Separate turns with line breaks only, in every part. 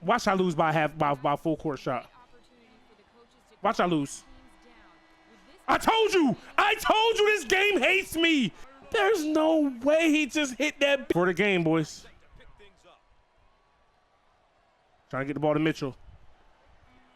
Watch I lose by full court shot. Watch I lose. I told you this game hates me. There's no way he just hit that for the game, boys. Trying to get the ball to Mitchell.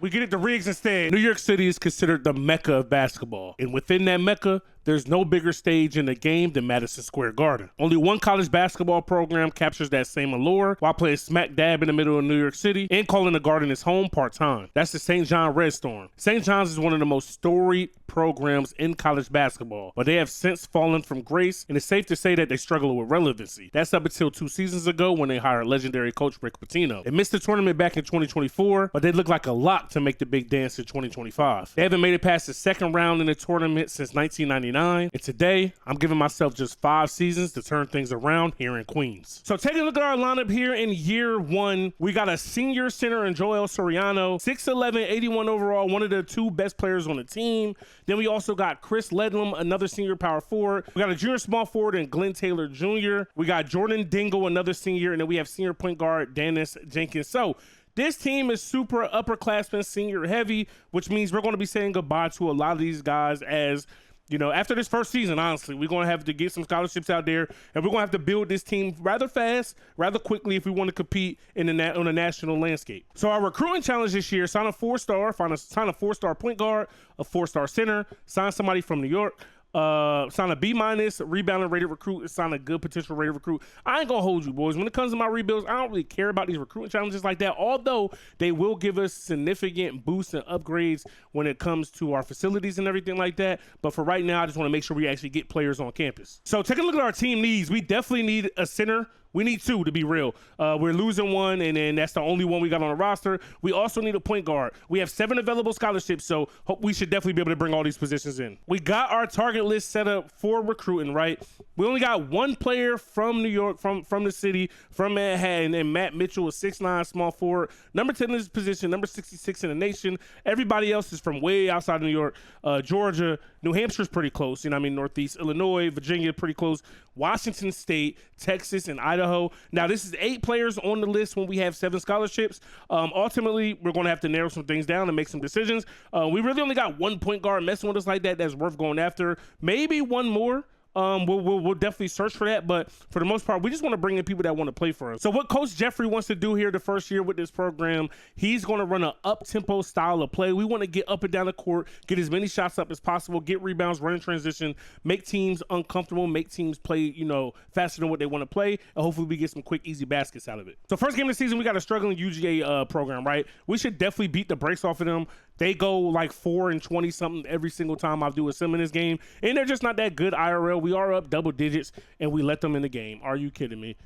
We get it to Riggs instead. New York City is considered the mecca of basketball. And within that mecca, there's no bigger stage in the game than Madison Square Garden. Only one college basketball program captures that same allure while playing smack dab in the middle of New York City and calling the Garden his home part-time. That's the St. John Red Storm. St. John's is one of the most storied programs in college basketball, but they have since fallen from grace, and it's safe to say that they struggle with relevancy. That's up until 2 seasons ago when they hired legendary coach Rick Pitino. They missed the tournament back in 2024, but they look like a lock to make the big dance in 2025. They haven't made it past the second round in the tournament since 1999. And today, I'm giving myself just 5 seasons to turn things around here in Queens. So take a look at our lineup here in year 1. We got a senior center in Joel Soriano, 6'11", 81 overall, one of the 2 best players on the team. Then we also got Chris Ledlam, another senior power forward. We got a junior small forward in Glenn Taylor Jr. We got Jordan Dingle, another senior. And then we have senior point guard Dennis Jenkins. So this team is super upperclassmen, senior heavy, which means we're going to be saying goodbye to a lot of these guys as, you know, after this first season, honestly, we're going to have to get some scholarships out there, and we're going to have to build this team rather fast, rather quickly if we want to compete in on a national landscape. So our recruiting challenge this year, sign a 4-star, sign a 4-star point guard, a 4-star center, sign somebody from New York, sign a B- rebounding rated recruit, and sign a good potential rated recruit. I ain't gonna hold you, boys. When it comes to my rebuilds, I don't really care about these recruiting challenges like that, although they will give us significant boosts and upgrades when it comes to our facilities and everything like that. But for right now, I just want to make sure we actually get players on campus. So take a look at our team needs. We definitely need a center. We need 2 to be real. We're losing 1, and then that's the only one we got on the roster. We also need a point guard. We have 7 available scholarships, so we should definitely be able to bring all these positions in. We got our target list set up for recruiting, right? We only got 1 player from New York, from the city, from Manhattan, and Matt Mitchell is 6'9", small forward. Number 10 in his position, number 66 in the nation. Everybody else is from way outside of New York. Georgia, New Hampshire's pretty close. You know what I mean? Northeast Illinois, Virginia, pretty close. Washington State, Texas, and Idaho. Now, this is 8 players on the list when we have 7 scholarships. Ultimately, we're going to have to narrow some things down and make some decisions. We really only got 1 point guard messing with us like that that's worth going after. Maybe 1 more. We'll definitely search for that, but for the most part, we just want to bring in people that want to play for us. So what Coach Jeffrey wants to do here the first year with this program, he's going to run an up-tempo style of play. We want to get up and down the court, get as many shots up as possible, get rebounds, run in transition, make teams uncomfortable, make teams play, you know, faster than what they want to play, and hopefully we get some quick, easy baskets out of it. So first game of the season, we got a struggling UGA program, right? We should definitely beat the brakes off of them. They go like 4 and 20 something every single time I do a sim in this game, and they're just not that good IRL. We are up double digits, and we let them in the game. Are you kidding me?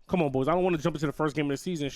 Come on, boys. I don't want to jump into the first game of the season.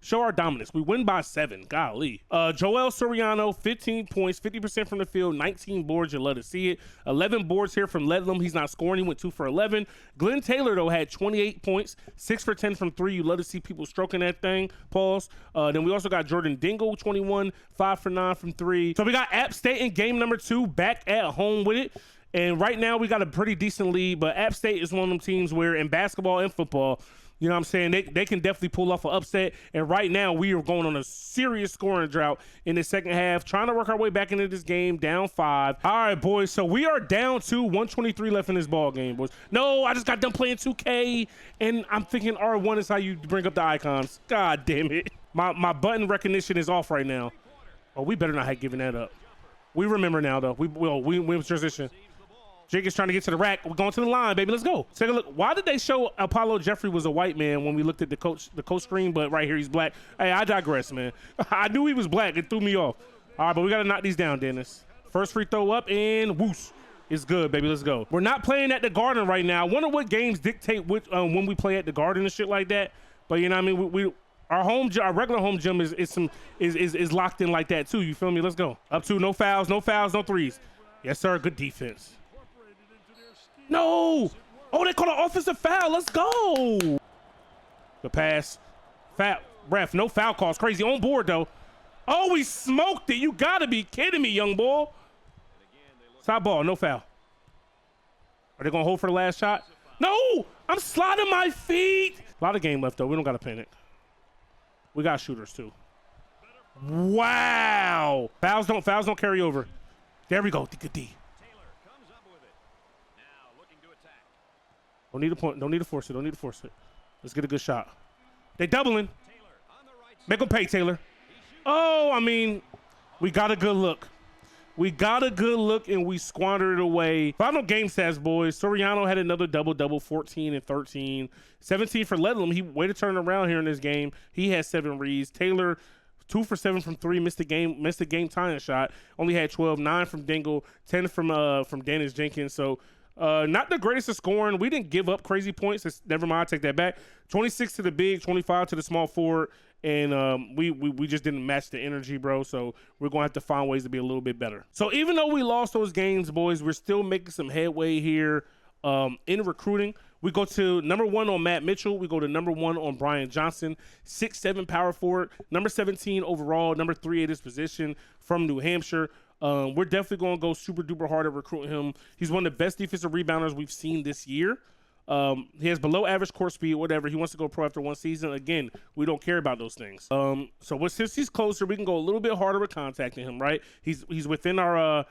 Show our dominance. We win by 7. Golly. Joel Soriano, 15 points, 50% from the field, 19 boards. You'll love to see it. 11 boards here from Ledlam. He's not scoring. He went 2 for 11. Glenn Taylor, though, had 28 points, 6 for 10 from 3. You love to see people stroking that thing. Pause. Then we also got Jordan Dingle, 21, 5 for 9 from 3. So we got App State in game number 2, back at home with it. And right now we got a pretty decent lead, but App State is one of them teams where in basketball and football, you know what I'm saying, they can definitely pull off an upset. And right now we are going on a serious scoring drought in the second half, trying to work our way back into this game, down 5. All right, boys, so we are down 2, 123 left in this ball game, boys. No, I just got done playing 2K, and I'm thinking R1 is how you bring up the icons. God damn it. My button recognition is off right now. Oh, we better not have given that up. We remember now, though. We transition. Jake is trying to get to the rack. We're going to the line, baby. Let's go. Take a look. Why did they show Apollo Jeffrey was a white man when we looked at the coach screen, but right here he's black? Hey, I digress, man. I knew he was black. It threw me off. All right, but we got to knock these down, Dennis. First free throw up, and whoosh. It's good, baby. Let's go. We're not playing at the Garden right now. I wonder what games dictate when we play at the Garden and shit like that. But, you know what I mean? Our regular home gym is locked in like that, too. You feel me? Let's go. Up 2, no fouls, no threes. Yes, sir. Good defense. No! Oh, they call an offensive foul. Let's go. The pass. Foul. Ref, no foul calls. Crazy. On board, though. Oh, we smoked it. You got to be kidding me, young boy. Stop ball. No foul. Are they going to hold for the last shot? No! I'm sliding my feet. A lot of game left, though. We don't got to panic. We got shooters too. Wow. Fouls don't carry over. There we go. Good D. Don't need a point. Don't need to force it. Don't need to force it. Let's get a good shot. They doubling. Make them pay, Taylor. Oh, I mean, we got a good look. We got a good look and we squandered it away. Final game stats, boys. Soriano had another double-double, 14 and 13. 17 for Ledlam. He way to turn around here in this game. He had 7 reads. Taylor, 2 for 7 from 3, missed the game tying shot. Only had 12, 9 from Dingle, 10 from Dennis Jenkins. So not the greatest of scoring. We didn't give up crazy points. Never mind, I take that back. 26 to the big, 25 to the small forward. And we just didn't match the energy, bro. So we're going to have to find ways to be a little bit better. So even though we lost those games, boys, we're still making some headway here in recruiting. We go to number 1 on Matt Mitchell. We go to number 1 on Brian Johnson, 6'7" power forward, number 17 overall, number 3 at his position from New Hampshire. We're definitely going to go super duper hard at recruiting him. He's one of the best defensive rebounders we've seen this year. He has below average court speed, whatever. He wants to go pro after 1 season. Again, we don't care about those things. Since he's closer, we can go a little bit harder with contacting him, right? He's within our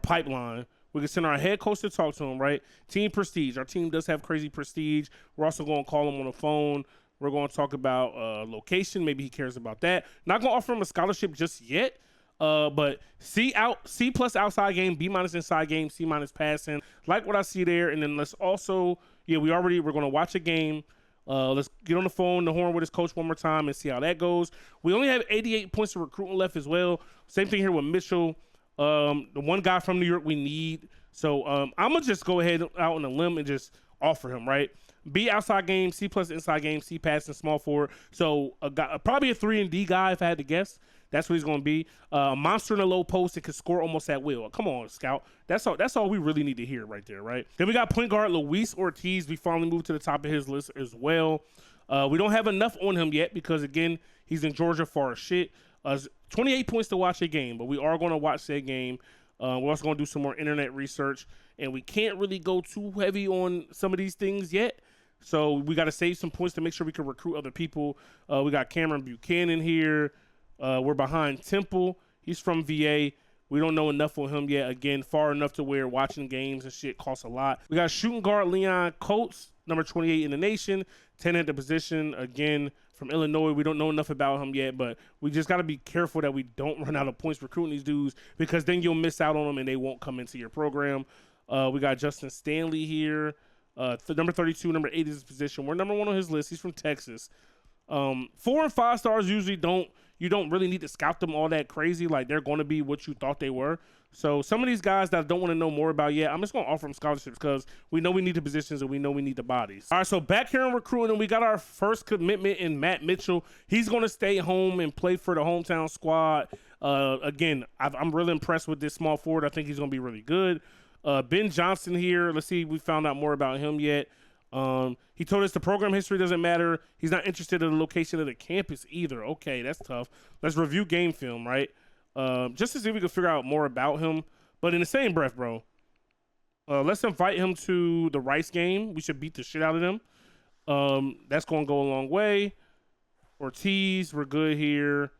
pipeline. We can send our head coach to talk to him, right? Team prestige. Our team does have crazy prestige. We're also going to call him on the phone. We're going to talk about location. Maybe he cares about that. Not going to offer him a scholarship just yet. But C plus outside game, B minus inside game, C minus passing. Like what I see there. And then let's also, we're going to watch a game. Let's get on the phone, the horn with his coach one more time and see how that goes. We only have 88 points of recruiting left as well. Same thing here with Mitchell. The one guy from New York we need. So I'm going to just go ahead out on a limb and just offer him, right? B outside game, C plus inside game, C passing, small forward. So probably a 3 and D guy if I had to guess. That's what he's going to be. Monster in the low post and can score almost at will. Come on, Scout. That's all we really need to hear right there, right? Then we got point guard Luis Ortiz. We finally moved to the top of his list as well. We don't have enough on him yet because, again, he's in Georgia far as shit. 28 points to watch a game, but we are going to watch that game. We're also going to do some more internet research, and we can't really go too heavy on some of these things yet. So we got to save some points to make sure we can recruit other people. We got Cameron Buchanan here. We're behind Temple. He's from VA. We don't know enough on him yet. Again, far enough to where watching games and shit costs a lot. We got shooting guard Leon Coates, number 28 in the nation, 10 at the position. Again, from Illinois. We don't know enough about him yet, but we just got to be careful that we don't run out of points recruiting these dudes because then you'll miss out on them and they won't come into your program. We got Justin Stanley here. Number 32, number 8 is his position. We're number 1 on his list. He's from Texas. 4 and 5 stars usually you don't really need to scout them all that crazy. Like they're going to be what you thought they were. So some of these guys that I don't want to know more about yet, I'm just going to offer them scholarships because we know we need the positions and we know we need the bodies. All right, so back here in recruiting, and we got our first commitment in Matt Mitchell. He's going to stay home and play for the hometown squad. Again, I'm really impressed with this small forward. I think he's going to be really good. Ben Johnson here. Let's see if we found out more about him yet. He told us the program history doesn't matter. He's not interested in the location of the campus either. Okay, that's tough. Let's review game film, right? Just to see if we can figure out more about him. But in the same breath, bro, let's invite him to the Rice game. We should beat the shit out of them. That's going to go a long way. Ortiz, we're good here.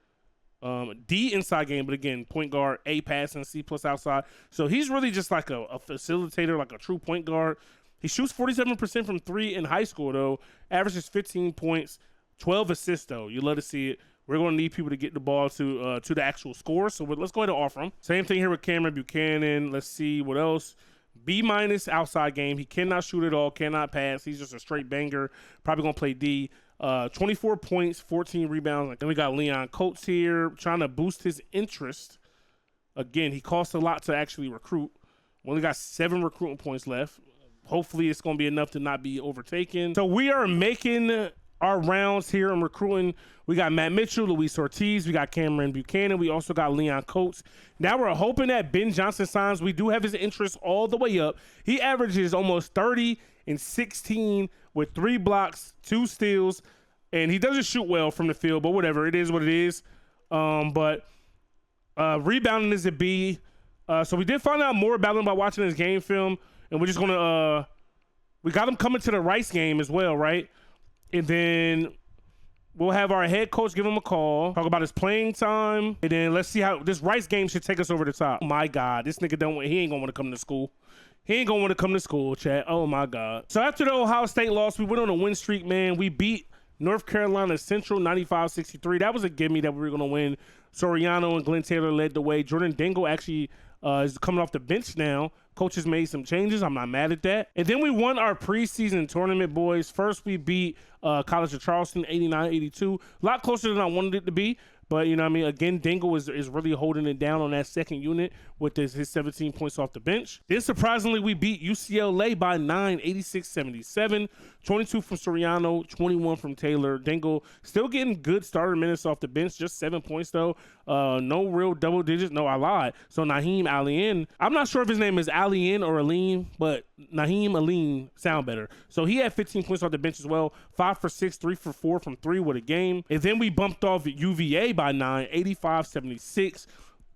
D inside game, but again, point guard, A passing, C plus outside. So he's really just like a facilitator, like a true point guard. He shoots 47% from 3 in high school, though. Averages 15 points, 12 assists, though. You love to see it. We're going to need people to get the ball to the actual score, so let's go ahead and offer him. Same thing here with Cameron Buchanan. Let's see what else. B minus outside game. He cannot shoot at all, cannot pass. He's just a straight banger. Probably going to play D. 24 points, 14 rebounds. Then we got Leon Coates here trying to boost his interest. Again, he costs a lot to actually recruit. We only got 7 recruiting points left. Hopefully it's going to be enough to not be overtaken. So we are making our rounds here in recruiting. We got Matt Mitchell, Luis Ortiz. We got Cameron Buchanan. We also got Leon Coates. Now we're hoping that Ben Johnson signs. We do have his interest all the way up. He averages almost 30 and 16 with 3 blocks, 2 steals. And he doesn't shoot well from the field, but whatever. It is what it is. But rebounding is a B. So we did find out more about him by watching his game film. And we're just going to we got him coming to the Rice game as well, right? And then We'll have our head coach give him a call, talk about his playing time, and then let's see how this Rice game should take us over the top. Oh my God, this nigga he ain't gonna want to come to school. He ain't gonna want to come to school, chat. Oh my God. So after the Ohio State loss, we went on a win streak, man. We beat North Carolina Central 95-63. That was a gimme that we were gonna win. Soriano and Glenn Taylor led the way. Jordan Dingle actually is coming off the bench now. Coach has made some changes. I'm not mad at that. And then we won our preseason tournament, boys. First, we beat College of Charleston 89-82. A lot closer than I wanted it to be. But, you know what I mean? Again, Dingle is really holding it down on that second unit with his 17 points off the bench. Then, surprisingly, we beat UCLA by 9, 86-77. 22 from Soriano, 21 from Taylor. Dingle still getting good starter minutes off the bench, just 7 points, though. No real double digits. No, I lied. So, Naheem Alien. I'm not sure if his name is Alien or Aline, but Naheem Aline sound better. So, he had 15 points off the bench as well. 5 for 6, 3 for 4 from 3 with a game. And then we bumped off UVA by 9, 85-76.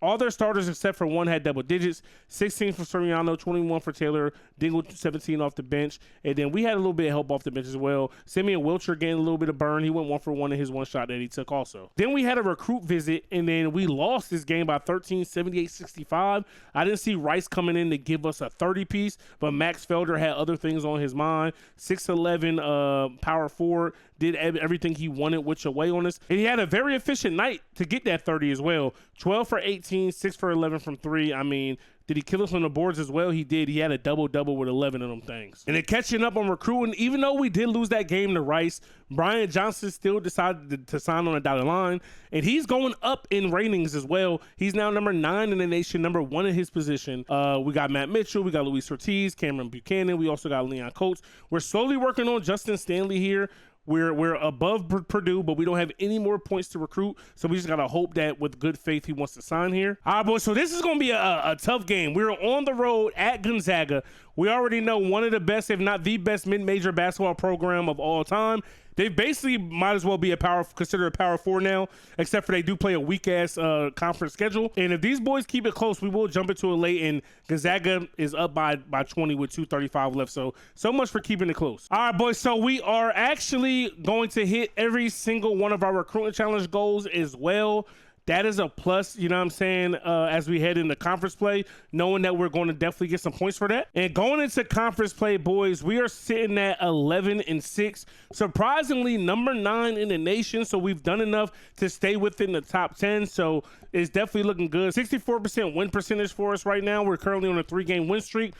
All their starters except for one had double digits. 16 for Soriano, 21 for Taylor, Dingle 17 off the bench. And then we had a little bit of help off the bench as well. Simeon Wilcher gained a little bit of burn. He went 1 for 1 in his one shot that he took also. Then we had a recruit visit, and then we lost this game by 13, 78-65. I didn't see Rice coming in to give us a 30-piece, but Max Felder had other things on his mind. 6'11", power forward. Did everything he wanted which away on us. And he had a very efficient night to get that 30 as well. 12 for 18, 6 for 11 from 3. I mean, did he kill us on the boards as well? He did. He had a double-double with 11 of them things. And then catching up on recruiting, even though we did lose that game to Rice, Brian Johnson still decided to sign on a dotted line. And he's going up in ratings as well. He's now number 9 in the nation, number 1 in his position. We got Matt Mitchell. We got Luis Ortiz, Cameron Buchanan. We also got Leon Coates. We're slowly working on Justin Stanley here. We're above Purdue, but we don't have any more points to recruit. So we just got to hope that with good faith, he wants to sign here. All right, boys. So this is going to be a tough game. We're on the road at Gonzaga. We already know one of the best, if not the best mid-major basketball program of all time. They basically might as well be considered a power 4 now, except for they do play a weak-ass conference schedule. And if these boys keep it close, we will jump into it late, and Gonzaga is up by 20 with 2:35 left. So much for keeping it close. All right, boys, so we are actually going to hit every single one of our recruiting challenge goals as well. That is a plus, you know what I'm saying, as we head into conference play, knowing that we're going to definitely get some points for that. And going into conference play, boys, we are sitting at 11-6. Surprisingly, number 9 in the nation. So we've done enough to stay within the top 10. So it's definitely looking good. 64% win percentage for us right now. We're currently on a 3-game win streak.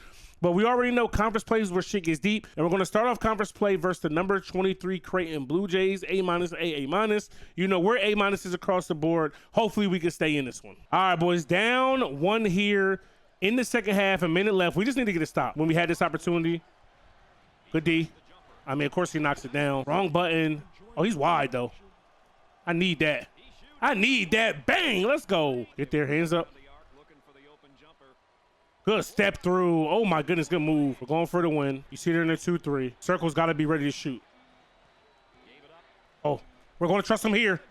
But we already know conference plays where shit gets deep. And we're going to start off conference play versus the number 23 Creighton Blue Jays. A-, A-. You know, we're A- is across the board. Hopefully we can stay in this one. All right, boys. Down 1 here in the second half. A minute left. We just need to get a stop when we had this opportunity. Good D. I mean, of course he knocks it down. Wrong button. Oh, he's wide, though. I need that. I need that. Bang. Let's go. Get there. Hands up. Good step through. Oh, my goodness. Good move. We're going for the win. You see there in the 2-3. Circle's got to be ready to shoot. Oh, we're going to trust him here.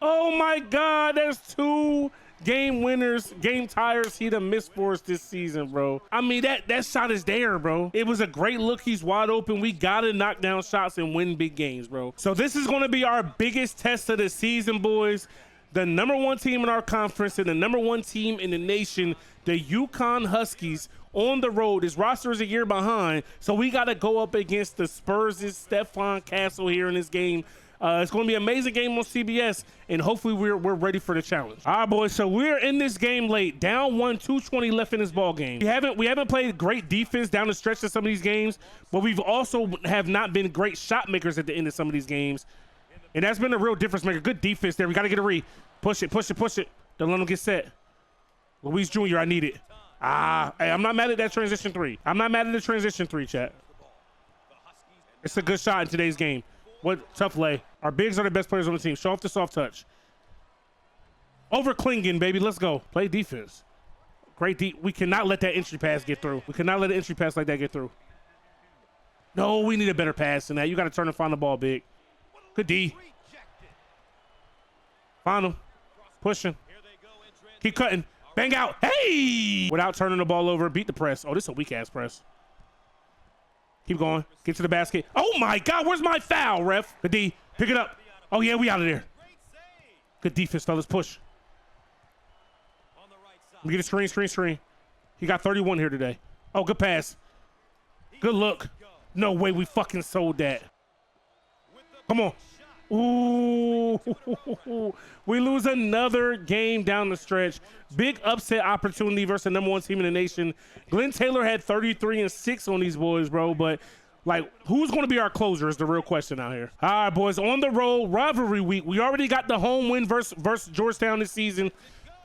Oh, my God. There's 2 game winners, game tires he done missed for us this season, bro. I mean, that shot is there, bro. It was a great look. He's wide open. We got to knock down shots and win big games, bro. So this is going to be our biggest test of the season, boys. The number 1 team in our conference and the number 1 team in the nation, the UConn Huskies, on the road. His roster is a year behind, so we got to go up against the Spurs' Stephon Castle here in this game. It's going to be an amazing game on CBS, and hopefully we're ready for the challenge. All right, boys, so we're in this game late. Down 1, 2:20 left in this ball game. We haven't played great defense down the stretch of some of these games, but we've also have not been great shot makers at the end of some of these games. And that's been a real difference maker. Good defense there. We got to get a read. Push it. Don't let him get set. Luis Jr., I need it. Hey, I'm not mad at that transition 3. I'm not mad at the transition 3, chat. It's a good shot in today's game. What tough lay. Our bigs are the best players on the team. Show off the soft touch. Over Klingon, baby. Let's go. Play defense. Great deep. We cannot let that entry pass get through. We cannot let an entry pass like that get through. No, we need a better pass than that. You got to turn and find the ball big. Good D. Find him. Pushing. Keep cutting. Bang out. Hey! Without turning the ball over. Beat the press. Oh, this is a weak-ass press. Keep going. Get to the basket. Oh, my God. Where's my foul, ref? The D. Pick it up. Oh, yeah, we out of there. Good defense, fellas. Push. Let me get a screen. He got 31 here today. Oh, good pass. Good look. No way we fucking sold that. Come on. Ooh. We lose another game down the stretch. Big upset opportunity versus the #1 team in the nation. Glenn Taylor had 33 and 6 on these boys, bro. But, like, who's going to be our closer is the real question out here. All right, boys. On the road, rivalry week. We already got the home win versus Georgetown this season.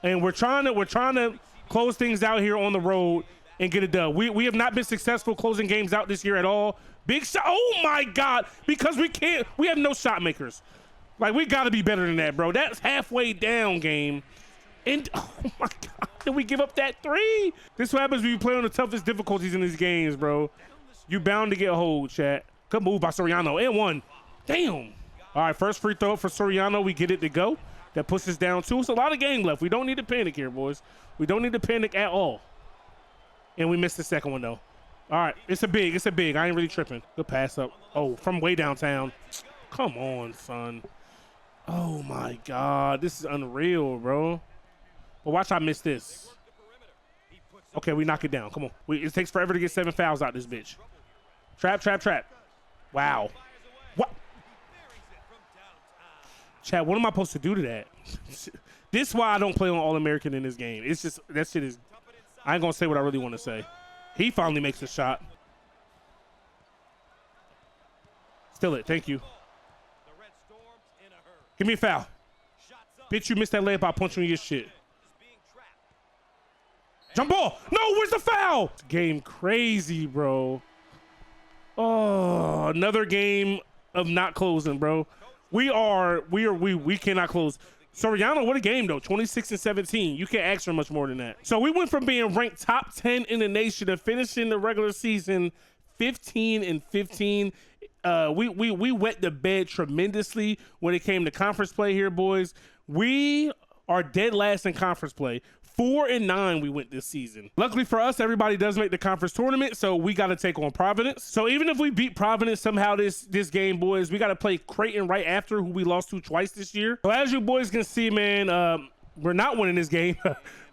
And we're trying to close things out here on the road and get it done. We have not been successful closing games out this year at all. Big shot. Oh my God. Because we have no shot makers. Like, we got to be better than that, bro. That's halfway down game. And oh my God, did we give up that 3? This is what happens when you play on the toughest difficulties in these games, bro. You bound to get hold, chat. Good move by Soriano. And 1. Damn. All right, first free throw for Soriano. We get it to go. That puts us down 2. It's a lot of game left. We don't need to panic here, boys. We don't need to panic at all. And we missed the second one, though. All right, it's a big. I ain't really tripping. Good pass up. Oh, from way downtown. Come on, son. Oh, my God. This is unreal, bro. But watch I miss this. Okay, we knock it down. Come on. It takes forever to get 7 fouls out this bitch. Trap. Wow. What? Chad, what am I supposed to do to that? This is why I don't play on All-American in this game. It's just, that shit is, I ain't going to say what I really want to say. He finally makes a shot. Still it. Thank you. Give me a foul. Bitch, you missed that layup. I'll punch you in your shit. Jump ball. No, where's the foul? Game crazy, bro. Oh, another game of not closing, bro. We cannot close. Soriano, what a game, though. 26 and 17. You can't ask for much more than that. So we went from being ranked top 10 in the nation to finishing the regular season 15 and 15. We wet the bed tremendously when it came to conference play here, boys. We are dead last in conference play. 4 and 9 we went this season. Luckily for us, everybody does make the conference tournament, so we got to take on Providence. So even if we beat Providence somehow this game, boys, we got to play Creighton right after, who we lost to twice this year. So as you boys can see, man, we're not winning this game.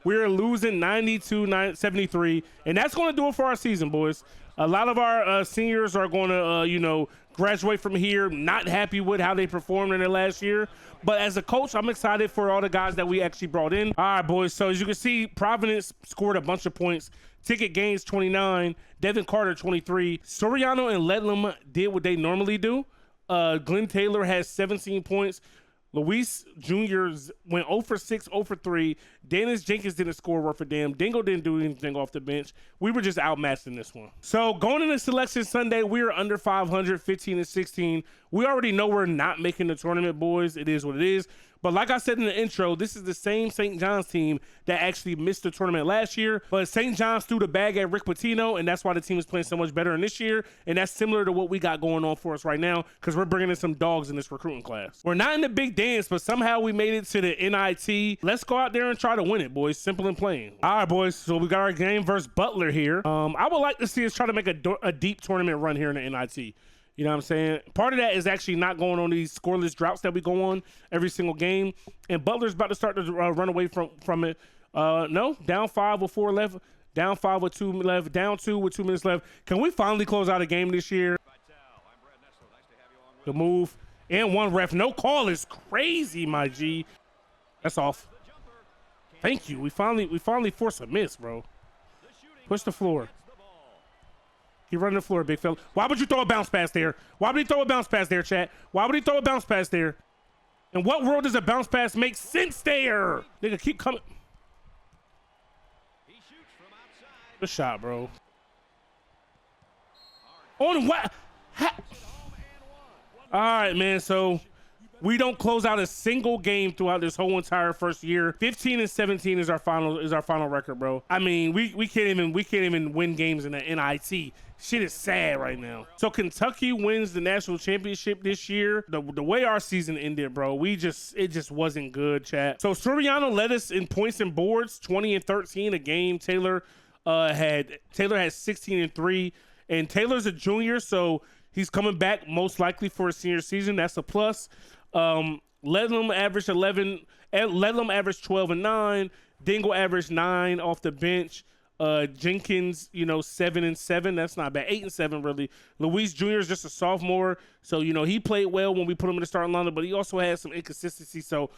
We're losing 92-73, and that's going to do it for our season, boys. A lot of our seniors are going to, graduate from here not happy with how they performed in their last year. But as a coach, I'm excited for all the guys that we actually brought in. All right, boys. So as you can see, Providence scored a bunch of points. Ticket Gaines 29, Devin Carter 23. Soriano and Ledlam did what they normally do. Glenn Taylor has 17 points. Luis Jr. went 0 for 6, 0 for 3. Dennis Jenkins didn't score worth a damn. Dingo didn't do anything off the bench. We were just outmatched in this one. So going into Selection Sunday, we are under 500, 15 and 16. We already know we're not making the tournament, boys. It is what it is. But like I said in the intro, this is the same St. John's team that actually missed the tournament last year. But St. John's threw the bag at Rick Pitino, and that's why the team is playing so much better in this year. And that's similar to what we got going on for us right now, because we're bringing in some dogs in this recruiting class. We're not in the big dance, but somehow we made it to the NIT. Let's go out there and try to win it, boys. Simple and plain. All right, boys. So we got our game versus Butler here. I would like to see us try to make a deep tournament run here in the NIT. You know what I'm saying? Part of that is actually not going on these scoreless droughts that we go on every single game. And Butler's about to start to run away from it. No, down 5 with 4 left. Down 5 with 2 left. Down 2 with 2 minutes left. Can we finally close out a game this year? The move. And 1 ref. No call is crazy, my G. That's off. Thank you. We finally forced a miss, bro. Push the floor. Keep running the floor, big fella. Why would you throw a bounce pass there? Why would he throw a bounce pass there, chat? Why would he throw a bounce pass there? In what world does a bounce pass make sense there? Nigga, keep coming. Good shot, bro. On what? All right, man. So we don't close out a single game throughout this whole entire first year. 15 and 17 is our final record, bro. I mean, we can't even win games in the NIT. Shit is sad right now. So Kentucky wins the national championship this year. The way our season ended, bro, it just wasn't good, chat. So Soriano led us in points and boards, 20 and 13 a game. Taylor had 16 and 3, and Taylor's a junior, so he's coming back most likely for a senior season. That's a plus. Ledlam averaged 11. Ledlam averaged 12 and 9. Dingle averaged 9 off the bench. Jenkins, 7 and 7. That's not bad. 8 and 7, really. Luis Jr. is just a sophomore, so he played well when we put him in the starting lineup, but he also had some inconsistency. So,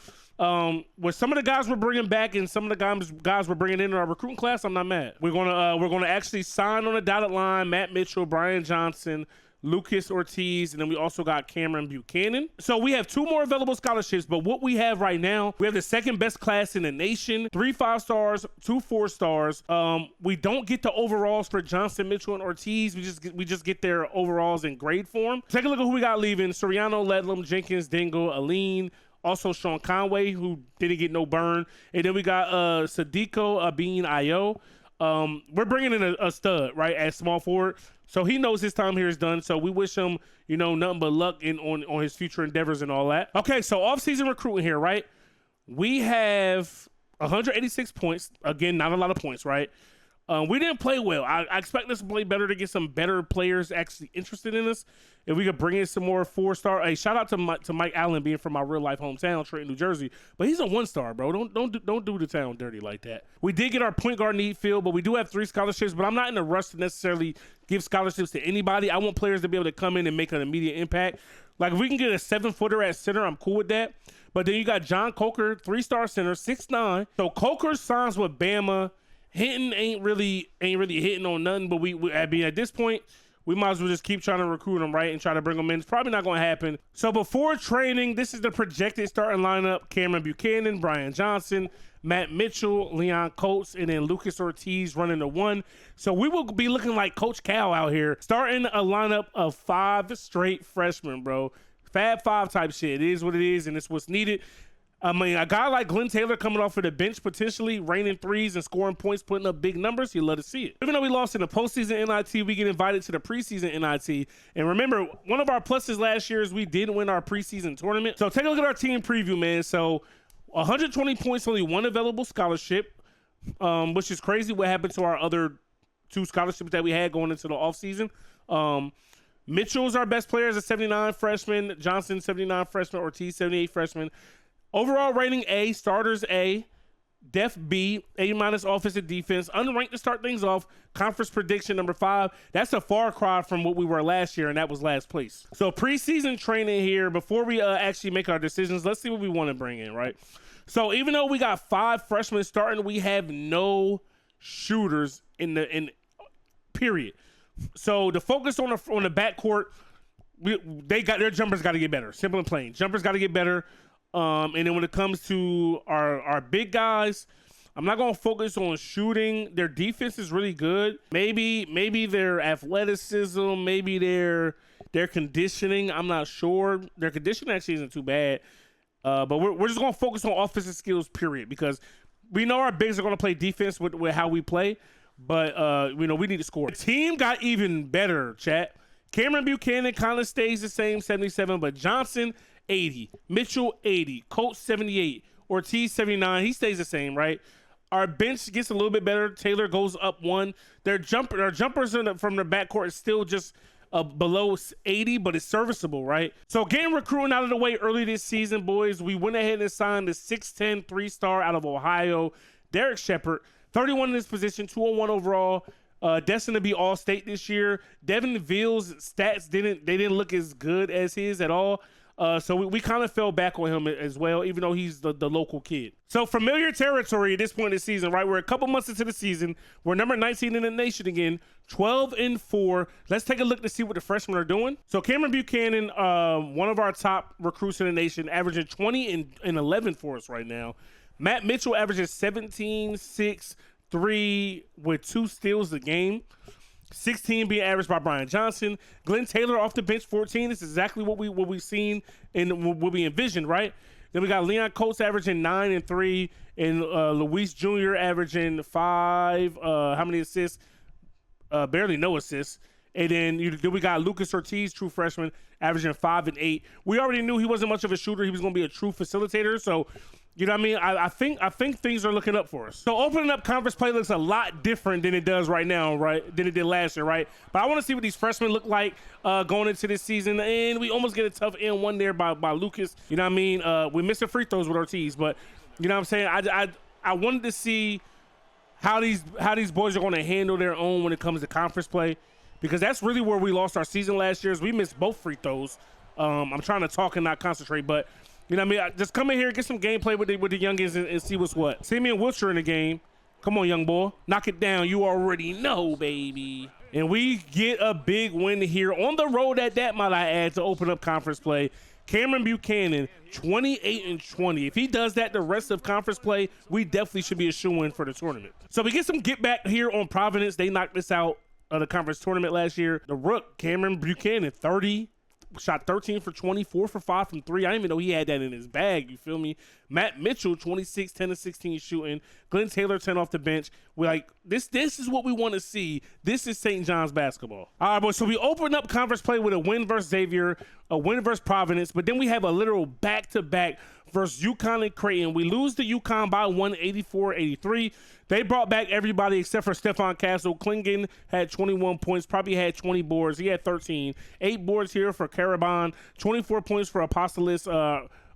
with some of the guys we're bringing back and some of the guys we're bringing in our recruiting class, I'm not mad. We're gonna actually sign on the dotted line Matt Mitchell, Brian Johnson, Lucas Ortiz, and then we also got Cameron Buchanan. So we have 2 more available scholarships, but what we have right now, we have the second best class in the nation, 3 5-stars, 2 4-stars. We don't get the overalls for Johnson, Mitchell, and Ortiz. We just get their overalls in grade form. Take a look at who we got leaving. Soriano, Ledlam, Jenkins, Dingle, Aline, also Sean Conway, who didn't get no burn. And then we got Sadiko Abin Ayo. We're bringing in a stud, right, at small forward. So he knows his time here is done. So we wish him, nothing but luck on his future endeavors and all that. Okay, so off-season recruiting here, right? We have 186 points. Again, not a lot of points, right? We didn't play well. I expect us to play better to get some better players actually interested in us. If we could bring in some more 4-star. Hey, shout out to Mike Allen being from my real life hometown, Trenton, New Jersey. But he's a 1-star, bro. Don't do the town dirty like that. We did get our point guard need filled, but we do have 3 scholarships. But I'm not in a rush to necessarily give scholarships to anybody. I want players to be able to come in and make an immediate impact. Like if we can get a 7-footer at center, I'm cool with that. But then you got John Coker, 3-star center, 6'9". So Coker signs with Bama. Hinton ain't really hitting on nothing, but at this point, we might as well just keep trying to recruit them, right, and try to bring them in. It's probably not going to happen. So before training, this is the projected starting lineup: Cameron Buchanan, Brian Johnson, Matt Mitchell, Leon Coates, and then Lucas Ortiz running the 1. So we will be looking like Coach Cal out here, starting a lineup of 5 straight freshmen, bro. Fab 5 type shit. It is what it is, and it's what's needed. I mean, a guy like Glenn Taylor coming off of the bench, potentially raining threes and scoring points, putting up big numbers, you love to see it. Even though we lost in the postseason NIT, we get invited to the preseason NIT. And remember, one of our pluses last year is we did win our preseason tournament. So take a look at our team preview, man. So 120 points, only 1 available scholarship, which is crazy what happened to our other 2 scholarships that we had going into the offseason. Mitchell's our best player as a 79 freshman, Johnson 79 freshman, Ortiz 78 freshman. Overall rating A, starters A, def B, A- offensive defense, unranked to start things off, conference prediction number 5. That's a far cry from what we were last year, and that was last place. So preseason training here, before we actually make our decisions, let's see what we want to bring in, right? So even though we got 5 freshmen starting, we have no shooters in period. So the focus on the backcourt, their jumpers got to get better. Simple and plain. Jumpers got to get better. And then when it comes to our big guys, I'm not going to focus on shooting. Their defense is really good. Maybe their athleticism, maybe their conditioning. I'm not sure. Their conditioning actually isn't too bad. But we're just going to focus on offensive skills, period, because we know our bigs are going to play defense with how we play. But, we need to score. The team got even better, chat. Cameron Buchanan kind of stays the same, 77, but Johnson, 80. Mitchell, 80. Coates, 78. Ortiz, 79. He stays the same, right? Our bench gets a little bit better. Taylor goes up 1. Their jumpers from the backcourt is still just below 80, but it's serviceable, right? So getting recruiting out of the way early this season, boys, we went ahead and signed the 6'10", 3-star out of Ohio, Derek Shepard, 31 in this position, 201 overall. Destined to be all-state this year. Devin Veal's stats didn't look as good as his at all. So we kind of fell back on him as well, even though he's the local kid. So familiar territory at this point in the season, right? We're a couple months into the season. We're number 19 in the nation again, 12-4. Let's take a look to see what the freshmen are doing. So Cameron Buchanan, one of our top recruits in the nation, averaging 20 and 11 for us right now. Matt Mitchell averages 17, 6, 3 with 2 steals a game. 16 being averaged by Brian Johnson. Glenn Taylor off the bench, 14. This is exactly what we've seen and what we envisioned, right? Then we got Leon Coates averaging 9 and 3, and Luis Jr. averaging 5. How many assists? Barely no assists. And then we got Lucas Ortiz, true freshman, averaging 5 and 8. We already knew he wasn't much of a shooter. He was going to be a true facilitator. So, You know what I mean? I think things are looking up for us. So opening up conference play looks a lot different than it does right now, right? Than it did last year, right? But I want to see what these freshmen look like going into this season. And we almost get a tough N1 there by Lucas. You know what I mean? We missed the free throws with Ortiz, but you know what I'm saying? I wanted to see how these boys are going to handle their own when it comes to conference play, because that's really where we lost our season last year. Is we missed both free throws. I'm trying to talk and not concentrate, but you know what I mean? Just come in here, get some gameplay with the youngins and see what's what. Simeon Wiltshire in the game. Come on, young boy. Knock it down. You already know, baby. And we get a big win here on the road at that, might I add, to open up conference play. Cameron Buchanan, 28-20. If he does that the rest of conference play, we definitely should be a shoo-in for the tournament. So we get some get back here on Providence. They knocked this out of the conference tournament last year. The rook, Cameron Buchanan, 30. Shot 13 for 24 for 5 from 3. I didn't even know he had that in his bag. You feel me? Matt Mitchell, 26, 10 to 16 shooting. Glenn Taylor, 10 off the bench. We're like, this is what we want to see. This is St. John's basketball. All right, boys. So we open up conference play with a win versus Xavier, a win versus Providence, but then we have a literal back-to-back versus UConn and Creighton. We lose to UConn by 184-83. They brought back everybody except for Stephon Castle. Klingon had 21 points, probably had 20 boards. He had 13. 8 boards here for Caraban, 24 points for Apostolos.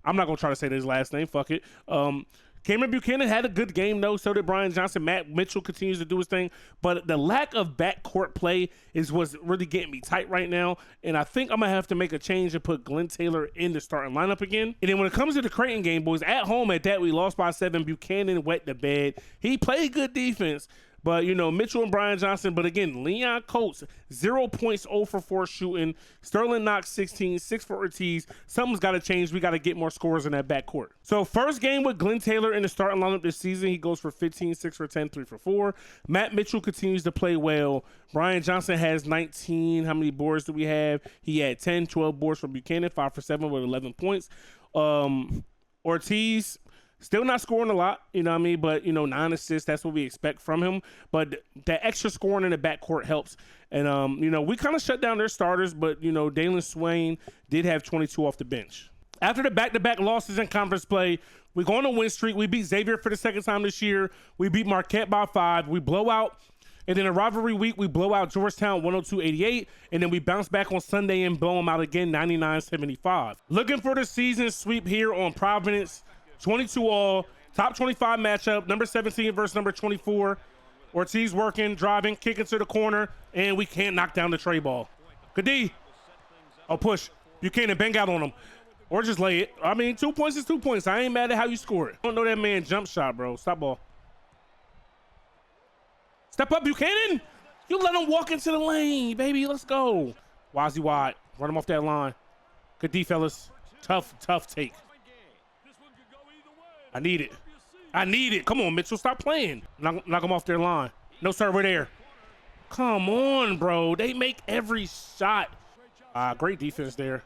I'm not going to try to say his last name. Fuck it. Cameron Buchanan had a good game, though. So did Brian Johnson. Matt Mitchell continues to do his thing. But the lack of backcourt play is what's really getting me tight right now. And I think I'm going to have to make a change and put Glenn Taylor in the starting lineup again. And then when it comes to the Creighton game, boys, at home at that, we lost by 7. Buchanan wet the bed. He played good defense. But, you know, Mitchell and Brian Johnson. But, again, Leon Coates, 0 points, 0 for 4 shooting. Sterling Knox, 16, 6 for Ortiz. Something's got to change. We got to get more scores in that backcourt. So, first game with Glenn Taylor in the starting lineup this season. He goes for 15, 6 for 10, 3 for 4. Matt Mitchell continues to play well. Brian Johnson has 19. How many boards do we have? He had 10, 12 boards for Buchanan, 5 for 7 with 11 points. Ortiz, still not scoring a lot, you know what I mean? But, you know, 9 assists, that's what we expect from him. But that extra scoring in the backcourt helps. And, you know, we kind of shut down their starters, but, you know, Dalen Swain did have 22 off the bench. After the back-to-back losses in conference play, we go on a win streak. We beat Xavier for the second time this year. We beat Marquette by 5. We blow out. And then a rivalry week, we blow out Georgetown 102-88. And then we bounce back on Sunday and blow them out again 99-75. Looking for the season sweep here on Providence. 22 all, top 25 matchup, number 17 versus number 24. Ortiz working, driving, kicking to the corner, and we can't knock down the tray ball. Good D. Oh, push. Buchanan, bang out on him. Or just lay it. I mean, 2 points is 2 points. I ain't mad at how you score it. I don't know that man jump shot, bro. Stop ball. Step up, Buchanan. You let him walk into the lane, baby. Let's go. Wazzy wide. Run him off that line. Good D, fellas. Tough take. I need it. I need it. Come on, Mitchell. Stop playing. Knock them off their line. No, sir. We're there. Come on, bro. They make every shot. Great defense there.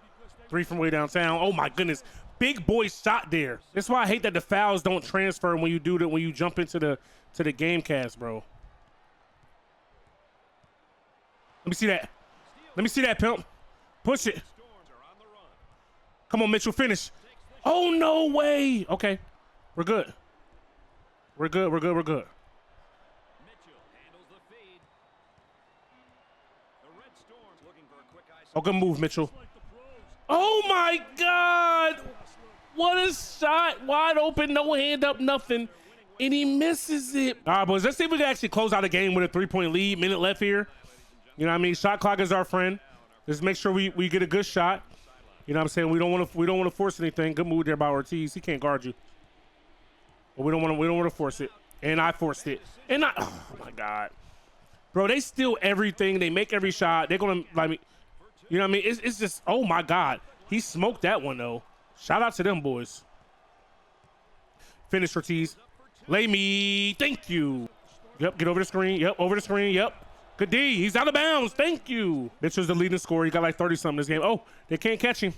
3 from way downtown. Oh, my goodness. Big boy shot there. That's why I hate that the fouls don't transfer when you do that, when you jump into the game cast, bro. Let me see that. Let me see that, pimp. Push it. Come on, Mitchell. Finish. Oh, no way. Okay. We're good. We're good. We're good. We're good. Oh, good move, Mitchell. Oh, my God. What a shot. Wide open. No hand up, nothing. And he misses it. All right, boys. Let's see if we can actually close out a game with a 3-point lead. Minute left here. You know what I mean? Shot clock is our friend. Just make sure we get a good shot. You know what I'm saying? We don't want to force anything. Good move there by Ortiz. He can't guard you. But we don't want to force it. And I forced it. And oh my God. Bro, they steal everything. They make every shot. They're going to, like, you know what I mean? It's just, oh my God. He smoked that one, though. Shout out to them boys. Finish, Ortiz. Lay me. Thank you. Yep, get over the screen. Yep, over the screen. Yep. Good D. He's out of bounds. Thank you. Mitchell's the leading scorer. He got like 30-something this game. Oh, they can't catch him.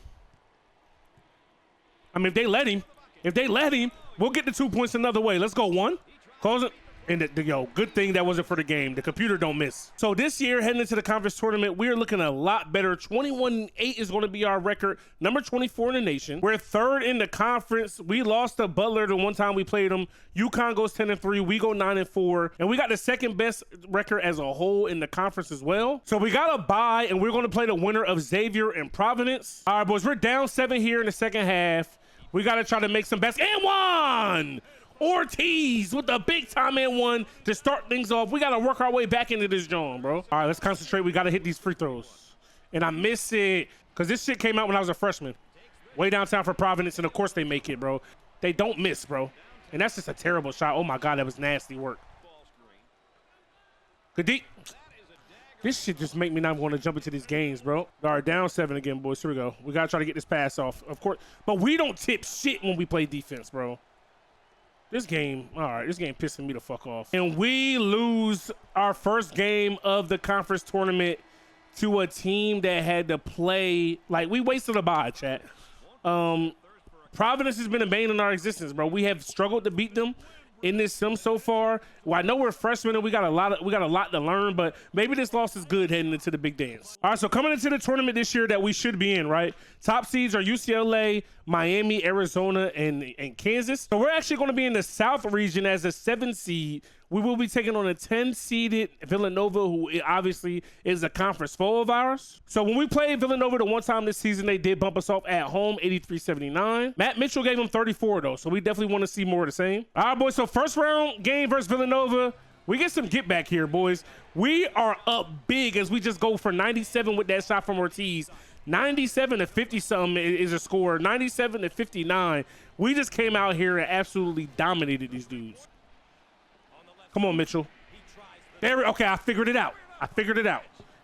I mean, if they let him, we'll get the 2 points another way. Let's go. 1. Close it. And yo, good thing that wasn't for the game. The computer don't miss. So this year, heading into the conference tournament, we are looking a lot better. 21-8 is going to be our record. Number 24 in the nation. We're third in the conference. We lost to Butler the one time we played them. UConn goes 10-3. We go 9-4. And we got the second best record as a whole in the conference as well. So we got a bye, and we're going to play the winner of Xavier and Providence. All right, boys, we're down 7 here in the second half. We got to try to make some best. And one! Ortiz with the big time and one to start things off. We got to work our way back into this joint, bro. All right, let's concentrate. We got to hit these free throws. And I miss it because this shit came out when I was a freshman. Way downtown for Providence, and of course they make it, bro. They don't miss, bro. And that's just a terrible shot. Oh, my God, that was nasty work. Good deep. This shit just make me not want to jump into these games, bro. All right, down 7 again, boys. Here we go. We got to try to get this pass off, of course. But we don't tip shit when we play defense, bro. This game, all right, this game pissing me the fuck off. And we lose our first game of the conference tournament to a team that had to play, like, we wasted a bye, chat. Providence has been a bane in our existence, bro. We have struggled to beat them in this sim so far. Well, I know we're freshmen and we got a lot to learn, but maybe this loss is good heading into the big dance. All right, so coming into the tournament this year that we should be in, right? Top seeds are UCLA, Miami, Arizona, and Kansas. So we're actually going to be in the South region as a 7 seed. We will be taking on a 10-seeded Villanova, who obviously is a conference foe of ours. So when we played Villanova the one time this season, they did bump us off at home, 83-79. Matt Mitchell gave them 34, though, so we definitely want to see more of the same. All right, boys, so first round game versus Villanova. We get some get back here, boys. We are up big as we just go for 97 with that shot from Ortiz. 97-50-something is a score. 97-59. We just came out here and absolutely dominated these dudes. Come on, Mitchell. Okay, I figured it out.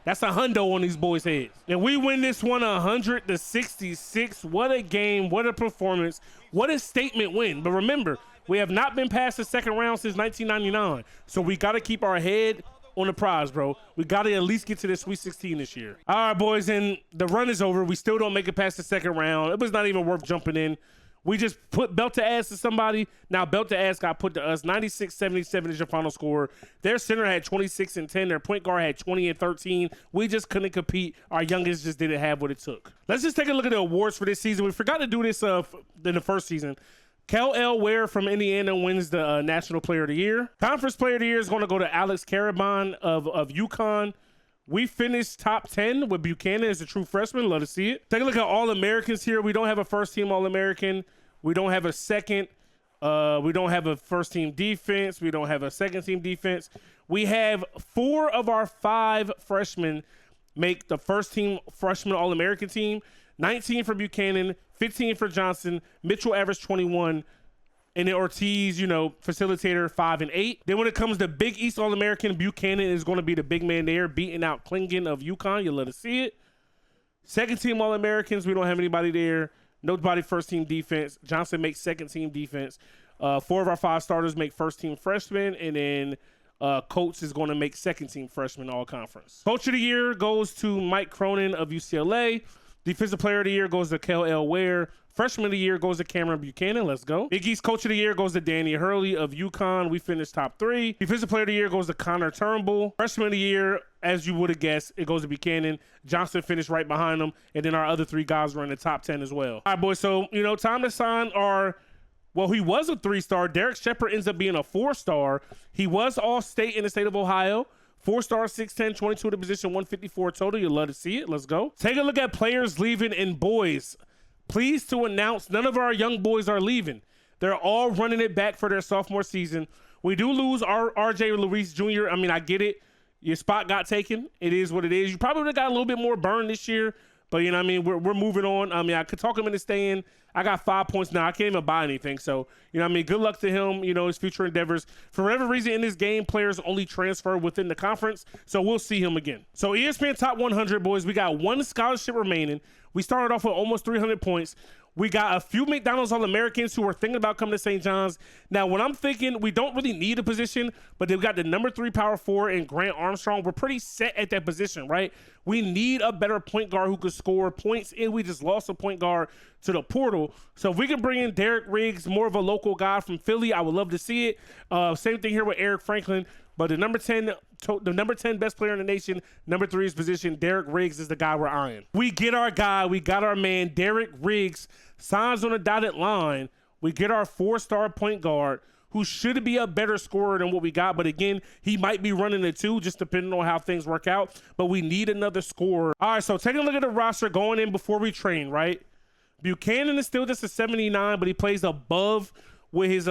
That's a hundo on these boys' heads. And we win this one 100-66. What a game. What a performance. What a statement win. But remember, we have not been past the second round since 1999. So we got to keep our head on the prize, bro. We got to at least get to the Sweet 16 this year. All right, boys, and the run is over. We still don't make it past the second round. It was not even worth jumping in. We just put belt to ass to somebody. Now belt to ass got put to us. 96-77 is your final score. Their center had 26 and 10. Their point guard had 20 and 13. We just couldn't compete. Our youngest just didn't have what it took. Let's just take a look at the awards for this season. We forgot to do this in the first season. Kel L. Ware from Indiana wins the National Player of the Year. Conference Player of the Year is going to go to Alex Carabon of UConn. We finished top 10 with Buchanan as a true freshman. Love to see it. Take a look at All-Americans here. We don't have a first-team All-American. We don't have a second. We don't have a first-team defense. We don't have a second-team defense. We have 4 of our 5 freshmen make the first-team freshman All-American team. 19 for Buchanan, 15 for Johnson. Mitchell averaged 21. And then Ortiz, facilitator 5 and 8. Then when it comes to Big East All-American, Buchanan is going to be the big man there, beating out Klingon of UConn. You'll let us see it. Second team All-Americans, we don't have anybody there. Nobody first team defense. Johnson makes second team defense. 4 of our 5 starters make first team freshmen. And then Coates is going to make second team freshman all conference. Coach of the year goes to Mike Cronin of UCLA. Defensive player of the year goes to Kel L. Ware. Freshman of the year goes to Cameron Buchanan. Let's go. Big East Coach of the Year goes to Danny Hurley of UConn. We finished top 3. Defensive Player of the Year goes to Connor Turnbull. Freshman of the Year, as you would have guessed, it goes to Buchanan. Johnson finished right behind him. And then our other 3 guys were in the top 10 as well. All right, boys. So, time to sign our... Well, he was a 3-star. Derek Shepard ends up being a 4-star. He was All-State in the state of Ohio. 4-star, 6'10", 22 to position, 154 total. You'll love to see it. Let's go. Take a look at players leaving and boys. Pleased to announce none of our young boys are leaving. They're all running it back for their sophomore season. We do lose our RJ Luis Jr. I mean, I get it. Your spot got taken. It is what it is. You probably would have got a little bit more burn this year. But, we're moving on. I could talk him into staying. I got 5 points now. I can't even buy anything. So, good luck to him, his future endeavors. For whatever reason in this game, players only transfer within the conference. So we'll see him again. So ESPN Top 100, boys, we got 1 scholarship remaining. We started off with almost 300 points. We got a few McDonald's All-Americans who are thinking about coming to St. John's. Now, when I'm thinking we don't really need a position, but they've got the number 3 power forward in Grant Armstrong. We're pretty set at that position, right? We need a better point guard who could score points, and we just lost a point guard to the portal. So if we can bring in Derek Riggs, more of a local guy from Philly, I would love to see it. Same thing here with Eric Franklin. But the number 10 best player in the nation, number 3's position, Derek Riggs is the guy we're eyeing. We get our guy. We got our man, Derek Riggs, signs on the dotted line. We get our 4-star point guard who should be a better scorer than what we got. But again, he might be running the 2 just depending on how things work out. But we need another scorer. All right, so taking a look at the roster going in before we train, right? Buchanan is still just a 79, but he plays above with his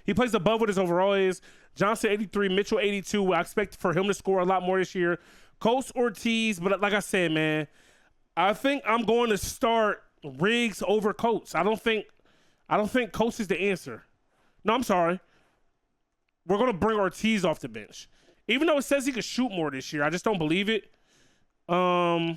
he plays above what his overall is. Johnson 83, Mitchell 82. I expect for him to score a lot more this year. Coates Ortiz, but like I said, man, I think I'm going to start Riggs over Coates. I don't think Coates is the answer. No, I'm sorry. We're going to bring Ortiz off the bench. Even though it says he could shoot more this year, I just don't believe it. I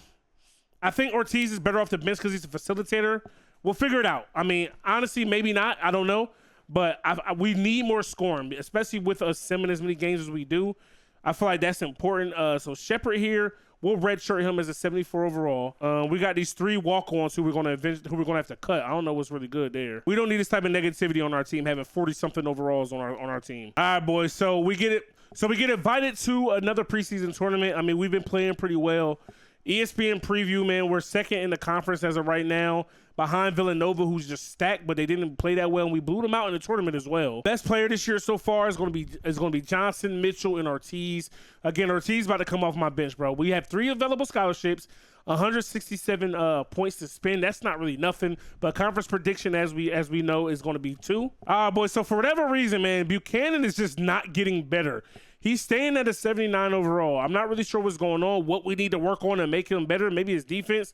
think Ortiz is better off the bench because he's a facilitator. We'll figure it out. I mean, honestly, maybe not. I don't know. But we need more scoring, especially with us simming as many games as we do. I feel like that's important. So Shepard here, we'll redshirt him as a 74 overall. We got these 3 walk-ons who we're gonna have to cut. I don't know what's really good there. We don't need this type of negativity on our team, having 40-something overalls on our team. All right, boys. So we get it. So we get invited to another preseason tournament. I mean, we've been playing pretty well. ESPN preview, man. We're second in the conference as of right now, behind Villanova, who's just stacked, but they didn't play that well, and we blew them out in the tournament as well. Best player this year so far is going to be Johnson, Mitchell, and Ortiz. Again, Ortiz about to come off my bench, bro. We have 3 available scholarships, 167 points to spend. That's not really nothing, but conference prediction, as we know, is going to be 2. Boys. So for whatever reason, man, Buchanan is just not getting better. He's staying at a 79 overall. I'm not really sure what's going on, what we need to work on to make him better. Maybe his defense.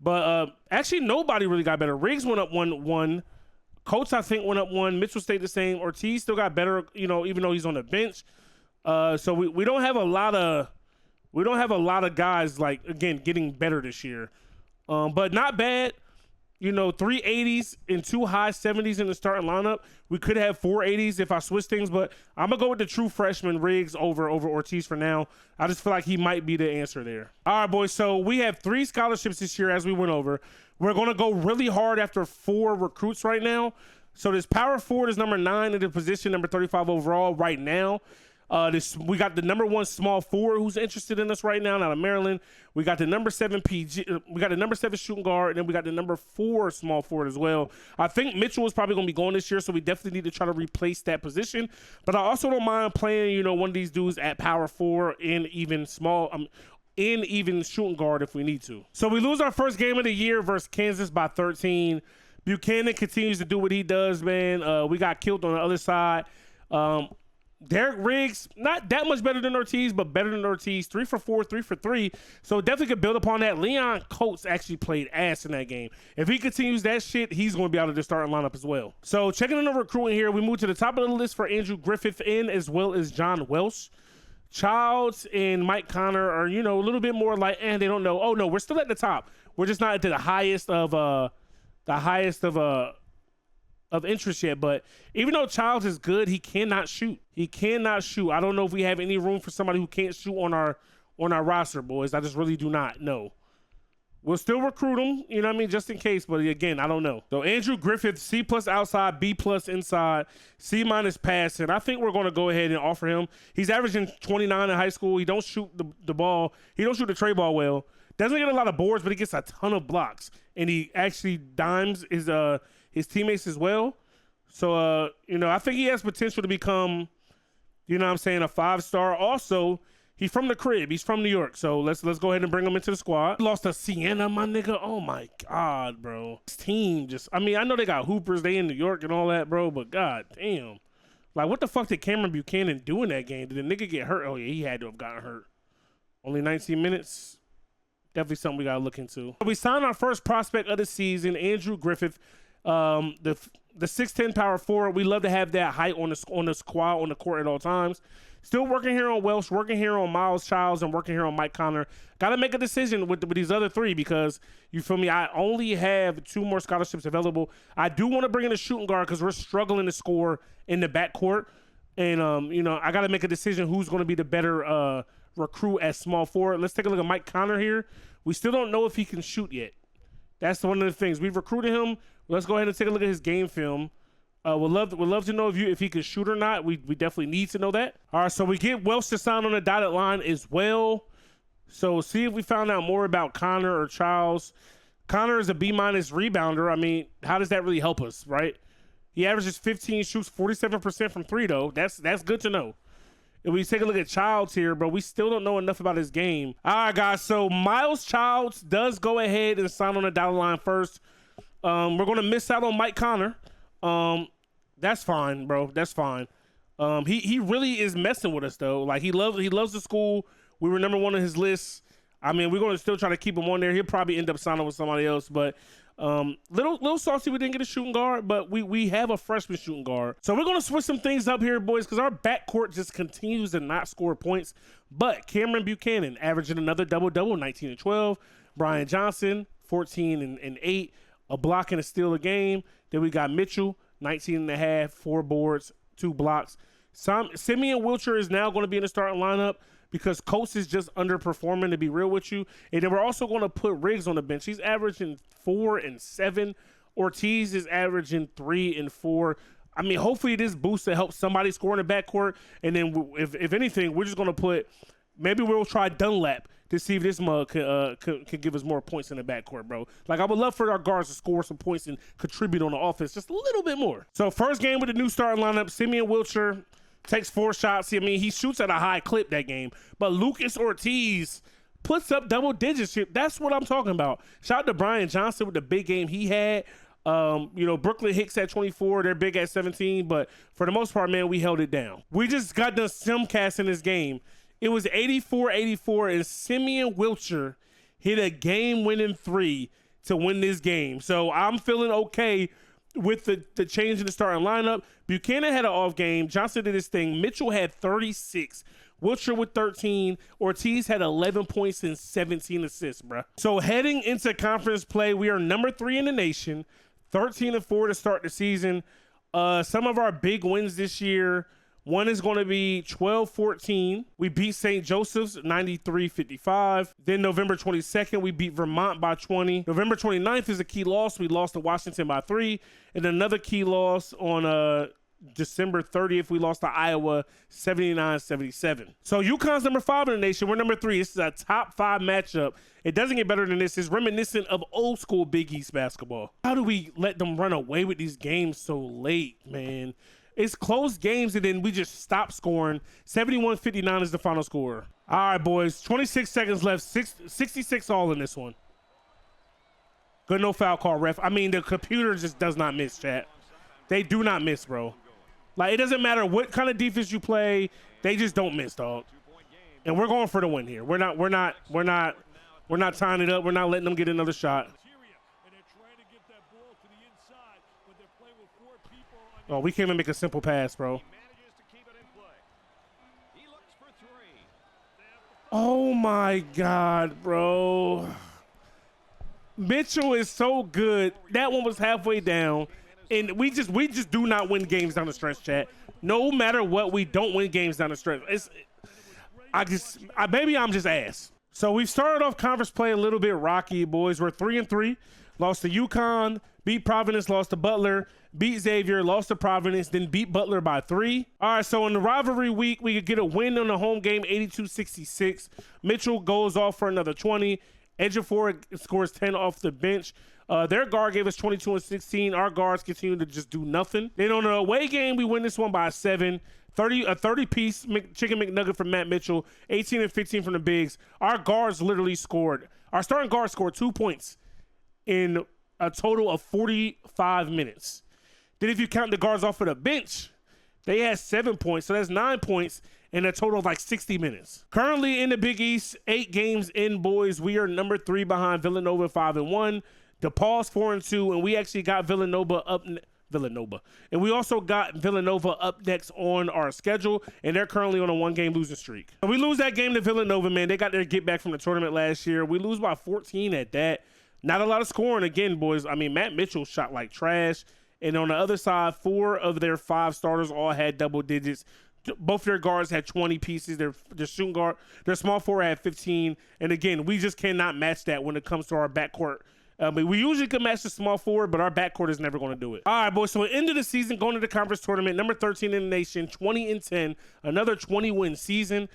But actually, nobody really got better. Riggs went up 1. Coates, I think, went up 1. Mitchell stayed the same. Ortiz still got better, even though he's on the bench. So we don't have a lot of guys, like, again, getting better this year. But not bad. 3 80s and 2 high 70s in the starting lineup. We could have 4 80s if I switch things, but I'm going to go with the true freshman Riggs over Ortiz for now. I just feel like he might be the answer there. All right, boys. So we have 3 scholarships this year as we went over. We're going to go really hard after 4 recruits right now. So this power forward is number 9 in the position, number 35 overall right now. We got the number 1 small forward who's interested in us right now out of Maryland. We got the number 7 PG. We got the number 7 shooting guard, and then we got the number 4 small forward as well. I think Mitchell is probably going to be going this year, so we definitely need to try to replace that position. But I also don't mind playing, one of these dudes at power forward and even shooting guard if we need to. So we lose our first game of the year versus Kansas by 13. Buchanan continues to do what he does, man. We got killed on the other side. Derek Riggs, not that much better than Ortiz, but better than Ortiz. 3 for 4, 3 for 3. So definitely could build upon that. Leon Coates actually played ass in that game. If he continues that shit, he's going to be out of the starting lineup as well. So checking in the recruiting here, we move to the top of the list for Andrew Griffith in, as well as John Welsh. Childs and Mike Connor are, a little bit more like, they don't know. Oh no, we're still at the top. We're just not at the highest of interest yet. But even though Childs is good, he cannot shoot. I don't know if we have any room for somebody who can't shoot on our roster, boys. I just really do not know. We'll still recruit him, just in case. But again, I don't know. So Andrew Griffith, C+ outside, B+ inside, C- passing. I think we're going to go ahead and offer him. He's averaging 29 in high school. He don't shoot the ball. He don't shoot the tray ball well. Doesn't get a lot of boards, but he gets a ton of blocks. And he actually dimes his teammates as well. So, I think he has potential to become, a 5-star. Also, he's from the crib. He's from New York. So let's go ahead and bring him into the squad. Lost to Siena, my nigga. Oh my God, bro. This team I know they got hoopers. They in New York and all that, bro. But God damn. Like, what the fuck did Cameron Buchanan do in that game? Did the nigga get hurt? Oh yeah, he had to have gotten hurt. Only 19 minutes. Definitely something we got to look into. We signed our first prospect of the season, Andrew Griffith. The 6'10" power forward. We love to have that height on the squad on the court at all times. Still working here on Welsh, working here on Miles Childs, and working here on Mike Connor. Got to make a decision with these other 3 because, you feel me, I only have 2 more scholarships available. I do want to bring in a shooting guard because we're struggling to score in the backcourt. And, I got to make a decision who's going to be the better recruit at small forward. Let's take a look at Mike Connor here. We still don't know if he can shoot yet. That's one of the things. We've recruited him. Let's go ahead and take a look at his game film. Would love to know if he can shoot or not. We definitely need to know that. All right, so we get Welch to sign on the dotted line as well. So see if we found out more about Connor or Charles. Connor is a B- rebounder. I mean, how does that really help us, right? He averages 15, shoots 47% from three, though. That's good to know. If we take a look at Childs here, but we still don't know enough about his game. All right, guys, so Miles Childs does go ahead and sign on the dotted line first. We're going to miss out on Mike Connor. That's fine, bro. That's fine. He really is messing with us, though. Like, he loves the school. We were number one on his list. I mean, we're going to still try to keep him on there. He'll probably end up signing with somebody else, but little saucy we didn't get a shooting guard, but we have a freshman shooting guard. So we're going to switch some things up here, boys, because our backcourt just continues to not score points. But Cameron Buchanan averaging another double-double, 19 and 12. Brian Johnson, 14 and 8, a block and a steal a game. Then we got Mitchell, 19 and a half, 4 boards, 2 blocks. Simeon Wilcher is now going to be in the starting lineup because Coates is just underperforming, to be real with you. And then we're also going to put Riggs on the bench. He's averaging 4 and 7. Ortiz is averaging 3 and 4. I mean, hopefully this boost to help somebody score in the backcourt. And then if anything, we're just going to put, maybe we'll try Dunlap to see if this mug can give us more points in the backcourt, bro. Like, I would love for our guards to score some points and contribute on the offense just a little bit more. So first game with the new starting lineup, Simeon Wilcher takes 4 shots. I mean, he shoots at a high clip that game. But Lucas Ortiz puts up double digits. That's what I'm talking about. Shout out to Brian Johnson with the big game he had. Brooklyn Hicks at 24. They're big at 17. But for the most part, man, we held it down. We just got done simcast in this game. It was 84-84, and Simeon Wilcher hit a game-winning 3 to win this game. So I'm feeling okay with the change in the starting lineup. Buchanan had an off game. Johnson did his thing. Mitchell had 36. Wilcher with 13. Ortiz had 11 points and 17 assists, bro. So heading into conference play, we are number 3 in the nation, 13 and 4 to start the season. Some of our big wins this year. One is going to be 12-14. We beat St. Joseph's 93-55. Then November 22nd, we beat Vermont by 20. November 29th is a key loss. We lost to Washington by 3. And another key loss on December 30th, we lost to Iowa 79-77. So UConn's number 5 in the nation. We're number 3. This is a top 5 matchup. It doesn't get better than this. It's reminiscent of old school Big East basketball. How do we let them run away with these games so late, man? It's close games, and then we just stop scoring. 71-59 is the final score. All right, boys. 26 seconds left. 66 all in this one. Good no foul call, ref. I mean, the computer just does not miss, chat. They do not miss, bro. Like, it doesn't matter what kind of defense you play. They just don't miss, dog. And we're going for the win here. We're not tying it up. We're not letting them get another shot. Oh, we can't even make a simple pass, bro. Oh, my God, bro. Mitchell is so good. That one was halfway down. And we just do not win games down the stretch, chat. No matter what, we don't win games down the stretch. Maybe I'm just ass. So we've started off conference play a little bit rocky, boys. We're 3-3. Lost to UConn, beat Providence, lost to Butler, beat Xavier, lost to Providence, then beat Butler by 3. All right, so in the rivalry week, we could get a win on the home game, 82-66. Mitchell goes off for another 20. Ejiofor scores 10 off the bench. Their guard gave us 22 and 16. Our guards continue to just do nothing. Then on the away game, we win this one by 7. A 30-piece chicken McNugget from Matt Mitchell, 18 and 15 from the bigs. Our guards literally scored. Our starting guard scored 2 points in a total of 45 minutes. Then if you count the guards off of the bench, they had 7 points. So that's 9 points in a total of like 60 minutes. Currently in the Big East, 8 games in, boys. We are number 3 behind Villanova, 5-1. DePaul's 4-2, and we actually got Villanova. And we also got Villanova up next on our schedule, and they're currently on a 1-game losing streak. And we lose that game to Villanova, man. They got their get back from the tournament last year. We lose by 14 at that. Not a lot of scoring again, boys. I mean, Matt Mitchell shot like trash. And on the other side, 4 of their 5 starters all had double digits. Both their guards had 20 pieces. Their shooting guard, their small forward had 15. And again, we just cannot match that when it comes to our backcourt But we usually can match the small forward, but our backcourt is never going to do it. All right, boys. So at the end of the season, going to the conference tournament, number 13 in the nation, 20-10, another 20-win season.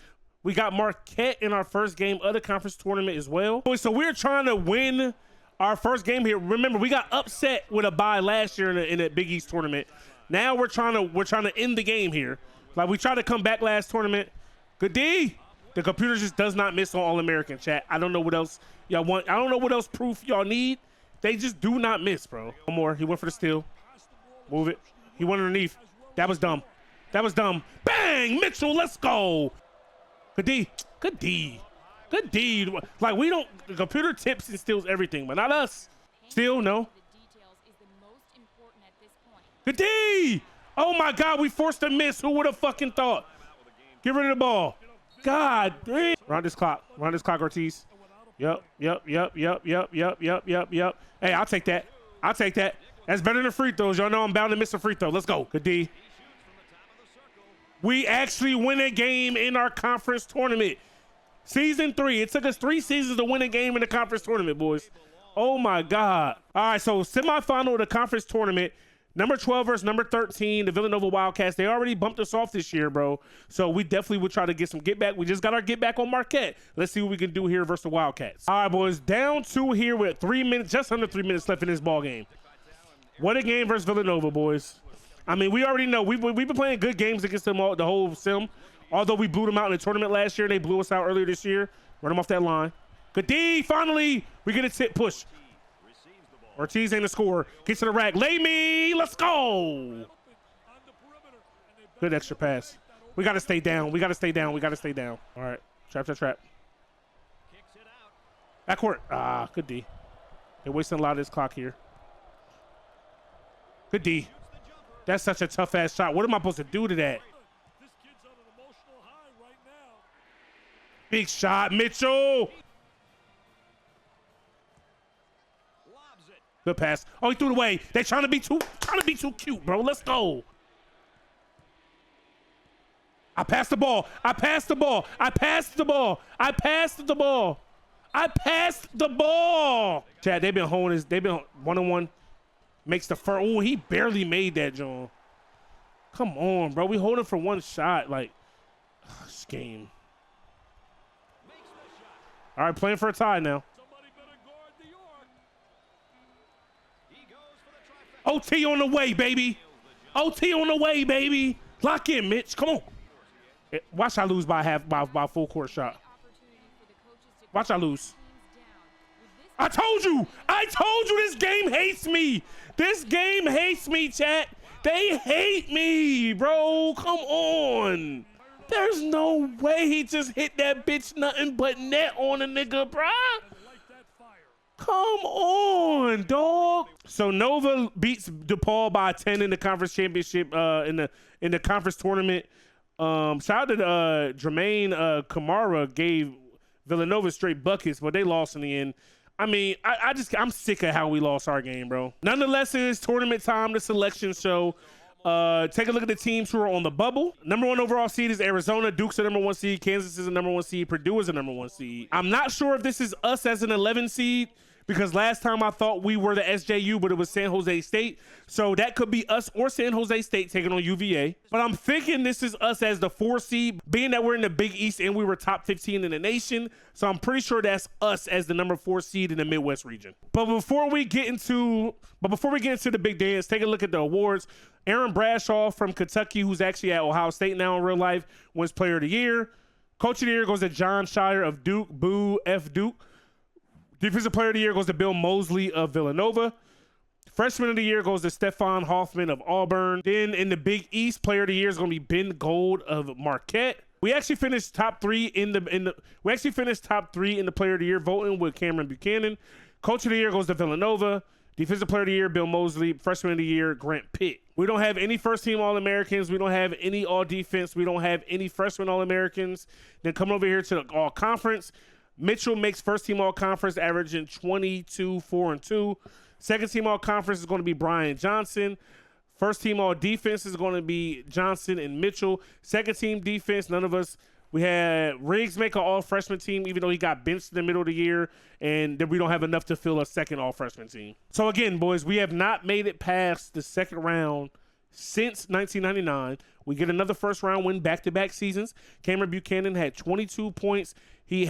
We got Marquette in our first game of the conference tournament as well. Boys, so we're trying to win our first game here. Remember, we got upset with a bye last year in the Big East tournament. Now we're trying to end the game here. Like, we tried to come back last tournament. Good D. The computer just does not miss on All-American, chat. I don't know what else y'all want. I don't know what else proof y'all need. They just do not miss, bro. One more. He went for the steal. Move it. He went underneath. That was dumb. That was dumb. Bang! Mitchell, let's go. Good D. Good D. Good D. Like, we don't, the computer tips and steals everything, but not us. Steal, no. Good D. Oh my God, we forced a miss. Who would have fucking thought? Get rid of the ball. God damn. Round this clock. Round this clock, Ortiz. Yep. Hey, I'll take that. I'll take that. That's better than free throws. Y'all know I'm bound to miss a free throw. Let's go. Good D. We actually win a game in our conference tournament. Season 3. It took us 3 seasons to win a game in the conference tournament, boys. Oh my God. All right, so semifinal of the conference tournament. Number 12 versus number 13, the Villanova Wildcats. They already bumped us off this year, bro. So we definitely would try to get some get back. We just got our get back on Marquette. Let's see what we can do here versus the Wildcats. All right, boys. Down 2 here with 3 minutes, just under 3 minutes left in this ball game. What a game versus Villanova, boys. I mean, we already know. We've been playing good games against them all, the whole sim. Although we blew them out in the tournament last year, they blew us out earlier this year. Run them off that line. Good D. Finally, we get a tip push. Ortiz ain't a scorer. Gets to the rack. Lay me. Let's go. Good extra pass. We got to stay down. We got to stay down. We got to stay down. All right. Trap. Backcourt. Ah, good D. They're wasting a lot of this clock here. Good D. That's such a tough-ass shot. What am I supposed to do to that? Big shot, Mitchell. Good pass. Oh, he threw it away. They're trying to be too cute, bro. Let's go. I passed the ball. I passed the ball. I passed the ball. I passed the ball. I passed the ball. Chad, they've been holding this. They've been one-on-one. Makes the first. Oh, he barely made that, John. Come on, bro. We holding for one shot. Like, this game. All right, playing for a tie now. OT on the way, baby. OT on the way, baby. Lock in, Mitch. Come on. Watch I lose by full court shot. Watch I lose. I told you this game hates me. This game hates me, chat. They hate me, bro. Come on. There's no way he just hit that bitch nothing but net on a nigga, bruh. Come on, dog. So Nova beats DePaul by 10 in the conference championship in the conference tournament. Shout out to Jermaine Kamara gave Villanova straight buckets, but they lost in the end. I mean, I'm sick of how we lost our game, bro. Nonetheless, it is tournament time, the selection show. Take a look at the teams who are on the bubble. Number 1 overall seed is Arizona. Duke's the number 1 seed. Kansas is the number 1 seed. Purdue is the number 1 seed. I'm not sure if this is us as an 11 seed, because last time I thought we were the SJU, but it was San Jose State. So that could be us or San Jose State taking on UVA. But I'm thinking this is us as the 4 seed, being that we're in the Big East and we were top 15 in the nation. So I'm pretty sure that's us as the number 4 seed in the Midwest region. But before we get into the big dance, take a look at the awards. Aaron Bradshaw from Kentucky, who's actually at Ohio State now in real life, wins Player of the Year. Coach of the Year goes to John Shire of Duke. Boo F Duke. Defensive Player of the Year goes to Bill Mosley of Villanova. Freshman of the Year goes to Stefan Hoffman of Auburn. Then in the Big East, Player of the Year is going to be Ben Gold of Marquette. We actually finished top 3 in the Player of the Year voting with Cameron Buchanan. Coach of the Year goes to Villanova. Defensive Player of the Year, Bill Mosley. Freshman of the Year, Grant Pitt. We don't have any first-team All-Americans. We don't have any All-Defense. We don't have any freshman All-Americans. Then coming over here to the All-Conference, Mitchell makes first-team All-Conference, averaging 22, 4, and 2. Second-team All-Conference is going to be Brian Johnson. First-team All-Defense is going to be Johnson and Mitchell. Second-team defense, none of us We had Riggs make an all-freshman team, even though he got benched in the middle of the year, and then we don't have enough to fill a second all-freshman team. So again, boys, we have not made it past the second round since 1999. We get another first-round win back-to-back seasons. Cameron Buchanan had 22 points. He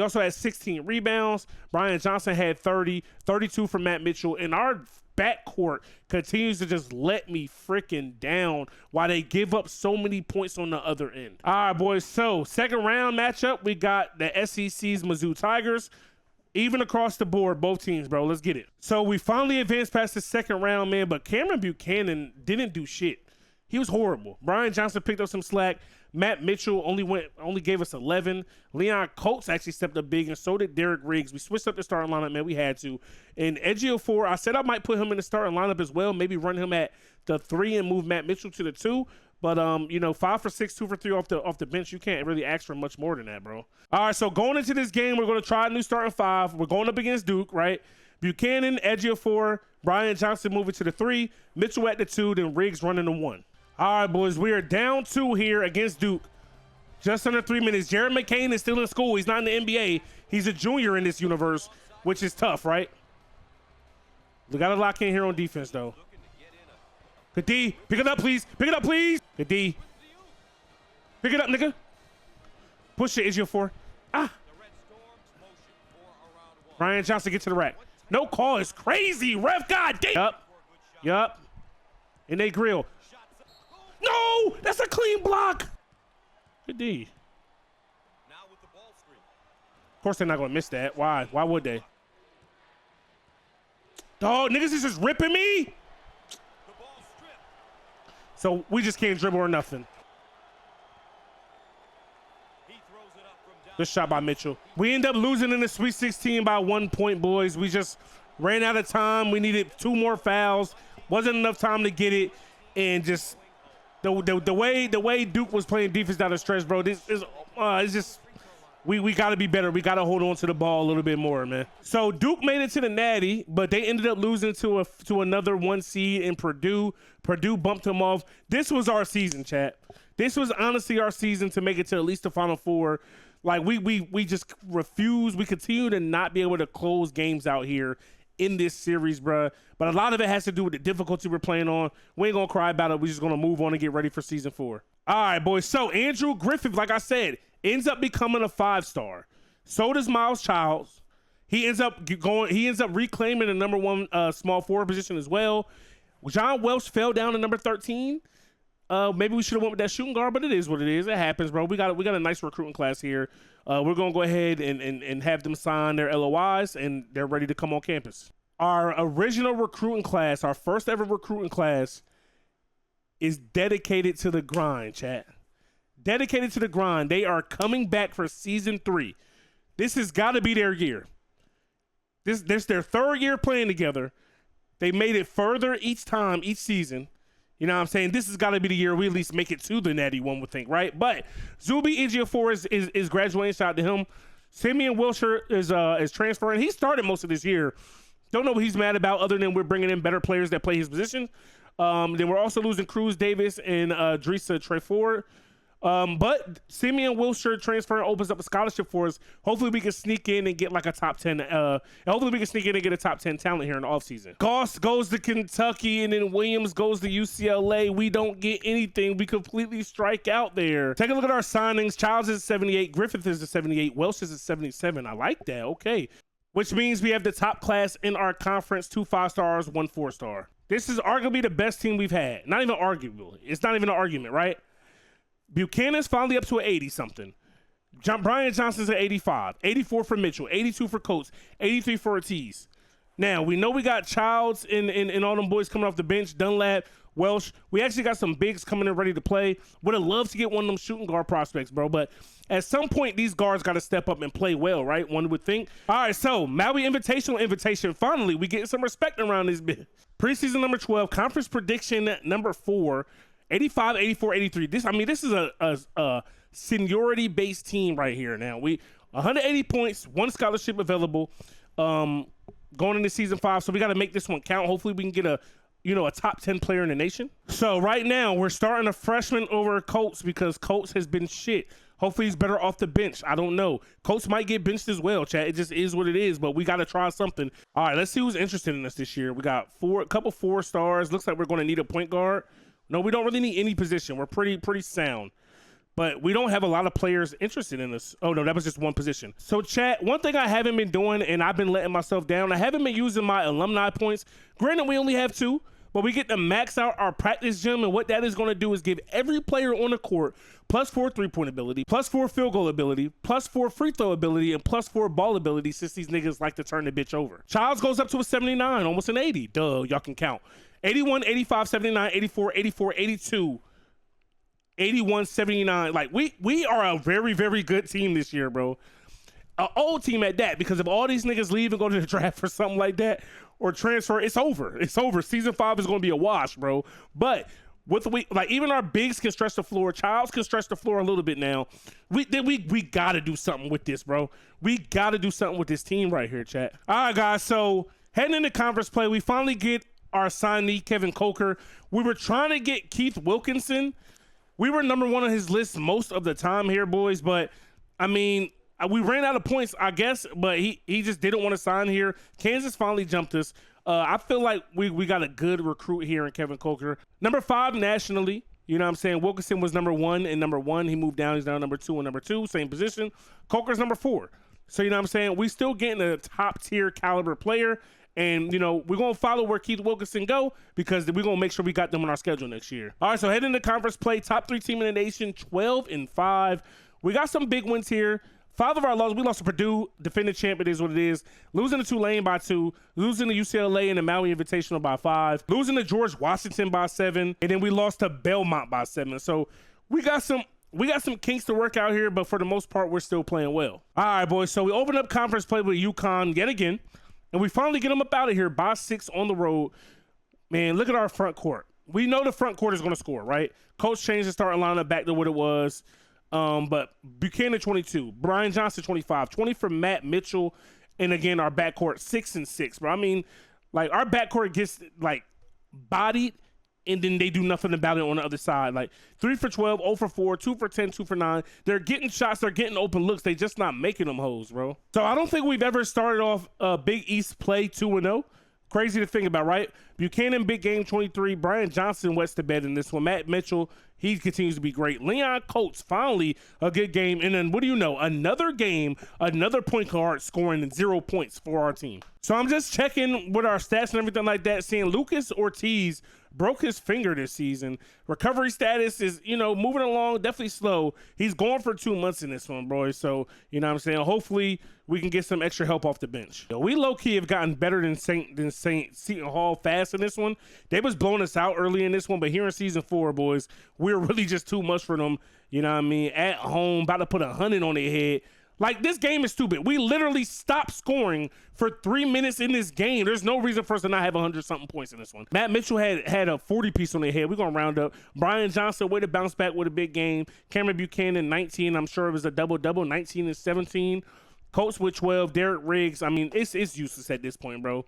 also had 16 rebounds. Brian Johnson had 30, 32 from Matt Mitchell. And our backcourt continues to just let me freaking down while they give up so many points on the other end. All right, boys. So second round matchup, we got the SEC's Mizzou Tigers. Even across the board, both teams, bro. Let's get it. So we finally advanced past the second round, man, but Cameron Buchanan didn't do shit. He was horrible. Brian Johnson picked up some slack. Matt Mitchell only gave us 11. Leon Coates actually stepped up big, and so did Derek Riggs. We switched up the starting lineup, man. We had to. And Ejiofor, I said I might put him in the starting lineup as well. Maybe run him at the 3 and move Matt Mitchell to the 2. But, 5 for 6, 2 for 3 off the bench. You can't really ask for much more than that, bro. All right, so going into this game, we're going to try a new starting 5. We're going up against Duke, right? Buchanan, Ejiofor, Brian Johnson moving to the 3, Mitchell at the 2, then Riggs running the 1. All right, boys, we are down 2 here against Duke. Just under 3 minutes. Jared McCain is still in school. He's not in the NBA. He's a junior in this universe, which is tough, right? We got to lock in here on defense, though. Good D. Pick it up, please. Pick it up, please. Good D. Pick it up, nigga. Push it, Ejiofor. Ah. Brian Johnson, get to the rack. No call is crazy. Ref, God damn. Yup. And they grill. No, that's a clean block. Good D. Of course they're not gonna miss that. Why? Why would they? Dog, niggas is just ripping me. So we just can't dribble or nothing. Good shot by Mitchell. We end up losing in the Sweet 16 by 1 point, boys. We just ran out of time. We needed 2 more fouls. Wasn't enough time to get it, and just the way Duke was playing defense down the stretch, bro. This is it's just we got to be better. We got to hold on to the ball a little bit more, man. So Duke made it to the Natty, but they ended up losing to another 1 seed in Purdue. Purdue bumped them off. This was our season, chat. This was honestly our season to make it to at least the Final Four. Like we just refuse. We continue to not be able to close games out here in this series, bruh. But a lot of it has to do with the difficulty we're playing on. We ain't gonna cry about it. We're just gonna move on and get ready for season 4. All right, boys. So Andrew Griffith, like I said, ends up becoming a 5-star. So does Miles Childs. He ends up reclaiming the number 1 small forward position as well. John Welsh fell down to number 13. Maybe we should have went with that shooting guard, but it is what it is. It happens, bro. We got a nice recruiting class here. We're gonna go ahead and have them sign their LOIs, and they're ready to come on campus. Our original recruiting class, our first ever recruiting class, is dedicated to the grind, chat. Dedicated to the grind. They are coming back for season 3. This has got to be their year. This their 3rd year playing together. They made it further each season. You know what I'm saying? This has got to be the year we at least make it to the Natty, one would think, right? But Zuby Ejiofor is graduating. Shout out to him. Simeon Wilshire is transferring. He started most of this year. Don't know what he's mad about other than we're bringing in better players that play his position. Then we're also losing Cruz Davis and Dresa Treford. But Simeon Wilshire transfer opens up a scholarship for us. Hopefully we can sneak in and get like a top 10. Hopefully we can sneak in and get a top 10 talent here in the offseason. Goss goes to Kentucky, and then Williams goes to UCLA. We don't get anything. We completely strike out there. Take a look at our signings. Childs is 78. Griffith is a 78. Welsh is a 77. I like that. Okay. Which means we have the top class in our conference. 2 5-stars, 1 4-star. This is arguably the best team we've had. Not even arguably. It's not even an argument, right? Buchanan's finally up to an 80-something. Brian Johnson's at 85. 84 for Mitchell. 82 for Coates. 83 for Ortiz. Now, we know we got Childs and all them boys coming off the bench. Dunlap, Welsh. We actually got some bigs coming in ready to play. Would have loved to get one of them shooting guard prospects, bro. But at some point, these guards got to step up and play well, right? One would think. All right, so Maui Invitational invitation. Finally, we getting some respect around this bit. Preseason number 12. Conference prediction number 4. 85, 84, 83. This is a seniority-based team right here now. 180 points, 1 scholarship available going into season 5. So we got to make this one count. Hopefully we can get you know, a top 10 player in the nation. So right now we're starting a freshman over Coates because Coates has been shit. Hopefully he's better off the bench. I don't know. Coates might get benched as well, chat. It just is what it is, but we got to try something. All right, let's see who's interested in us this year. We got a couple 4 stars. Looks like we're going to need a point guard. No, we don't really need any position. We're pretty sound. But we don't have a lot of players interested in us. Oh, no, that was just one position. So, chat, one thing I haven't been doing, and I've been letting myself down, I haven't been using my alumni points. Granted, we only have 2. But we get to max out our practice gym, and what that is going to do is give every player on the court +4 3-point ability, +4 field goal ability, +4 free throw ability, and +4 ball ability since these niggas like to turn the bitch over. Childs goes up to a 79, almost an 80. Duh, y'all can count. 81, 85, 79, 84, 84, 82, 81, 79. Like, we are a very, very good team this year, bro. An old team at that, because if all these niggas leave and go to the draft or something like that, or transfer, it's over. It's over. Season 5 is going to be a wash, bro. But with even our bigs can stretch the floor. Childs can stretch the floor a little bit now. We got to do something with this, bro. We got to do something with this team right here, chat. All right, guys. So heading into conference play, we finally get our signee, Kevin Coker. We were trying to get Keith Wilkinson. We were number 1 on his list most of the time here, boys. But, I mean, we ran out of points, I guess, but he just didn't want to sign here. Kansas finally jumped us. I feel like we got a good recruit here in Kevin Coker. Number 5 nationally, you know what I'm saying? Wilkinson was number 1 and number 1. He moved down. He's now number 2 and number 2, same position. Coker's number 4. So, you know what I'm saying? We still getting a top-tier caliber player. And, you know, we're going to follow where Keith Wilkinson go because we're going to make sure we got them on our schedule next year. All right, so heading into conference play, top 3 team in the nation, 12-5. We got some big wins here. 5 of our losses, we lost to Purdue, defending champ, it is what it is. Losing to Tulane by 2, losing to UCLA in the Maui Invitational by 5, losing to George Washington by 7, and then we lost to Belmont by 7. So we got some kinks to work out here, but for the most part, we're still playing well. All right, boys, so we open up conference play with UConn yet again, and we finally get them up out of here by 6 on the road. Man, look at our front court. We know the front court is going to score, right? Coach changed the starting lineup back to what it was. But Buchanan 22, Brian Johnson 25, 20 for Matt Mitchell, and again our backcourt 6 and 6. Bro, I mean, like our backcourt gets like bodied, and then they do nothing about it on the other side. Like 3 for 12, 0 for 4, 2 for 10, 2 for 9. They're getting shots, they're getting open looks. They just not making them hoes, bro. So I don't think we've ever started off a Big East play 2-0. Crazy to think about, right? Buchanan, big game 23. Brian Johnson wets the bed in this one. Matt Mitchell, he continues to be great. Leon Coates, finally a good game. And then what do you know? Another game, another point guard scoring 0 points for our team. So I'm just checking with our stats and everything like that, seeing Lucas Ortiz broke his finger this season. Recovery status is, you know, moving along, definitely slow. He's gone for 2 months in this one, boys. So, you know what I'm saying? Hopefully we can get some extra help off the bench. We low-key have gotten better than St. Seton Hall fast in this one. They was blowing us out early in this one, but here in season 4, boys, we're really just too much for them. You know what I mean? At home, about to put 100 on their head. Like, this game is stupid. We literally stopped scoring for 3 minutes in this game. There's no reason for us to not have 100-something points in this one. Matt Mitchell had a 40-piece on their head. We're going to round up. Brian Johnson, way to bounce back with a big game. Cameron Buchanan, 19. I'm sure it was a double-double, 19 and 17. Coates with 12. Derek Riggs, I mean, it's useless at this point, bro,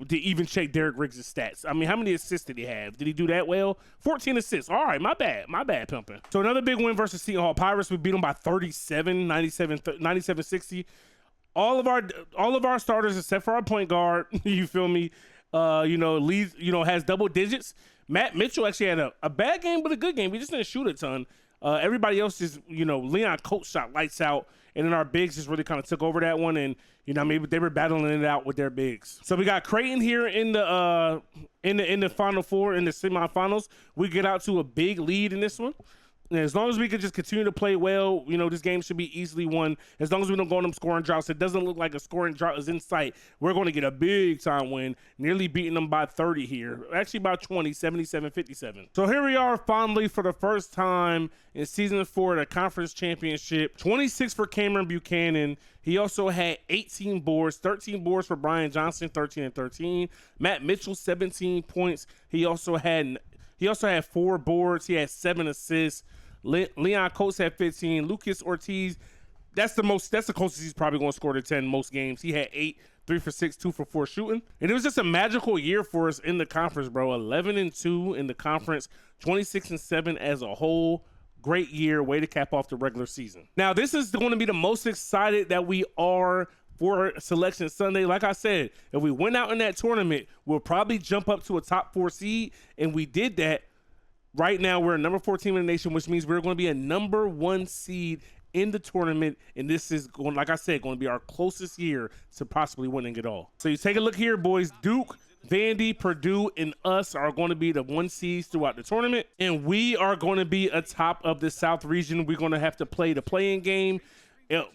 to even check Derek Riggs' stats. I mean, how many assists did he have? Did he do that well? 14 assists. All right, my bad, pimping. So another big win versus Seton Hall Pirates. We beat them by 37, 97-60. All of our starters, except for our point guard, you feel me, leads, has double digits. Matt Mitchell actually had a bad game, but a good game. We just didn't shoot a ton. Everybody else is, Leon Coates shot lights out. And then our bigs just really kind of took over that one, and maybe they were battling it out with their bigs. So we got Creighton here in the Final Four, in the semifinals. We get out to a big lead in this one. And as long as we could just continue to play well, this game should be easily won. As long as we don't go on them scoring droughts, it doesn't look like a scoring drought is in sight. We're going to get a big time win, nearly beating them by 30 here. Actually by 20, 77-57. So here we are finally for the first time in season 4 of the conference championship. 26 for Cameron Buchanan. He also had 18 boards, 13 boards for Brian Johnson, 13 and 13. Matt Mitchell, 17 points. He also had 4 boards. He had 7 assists. Leon Coates had 15. Lucas Ortiz, that's the closest he's probably going to score to 10 most games. He had 8, 3 for 6, 2 for 4 shooting. And it was just a magical year for us in the conference, bro. 11-2 in the conference, 26-7 as a whole. Great year, way to cap off the regular season. Now, this is going to be the most excited that we are for Selection Sunday. Like I said, if we went out in that tournament, we'll probably jump up to a top 4 seed, and we did that. Right now, we're a number 4 team in the nation, which means we're going to be a number 1 seed in the tournament, and this is going, like I said, going to be our closest year to possibly winning it all. So you take a look here, boys. Duke, Vandy, Purdue, and us are going to be the 1 seeds throughout the tournament, and we are going to be atop of the South region. We're going to have to play the play-in game.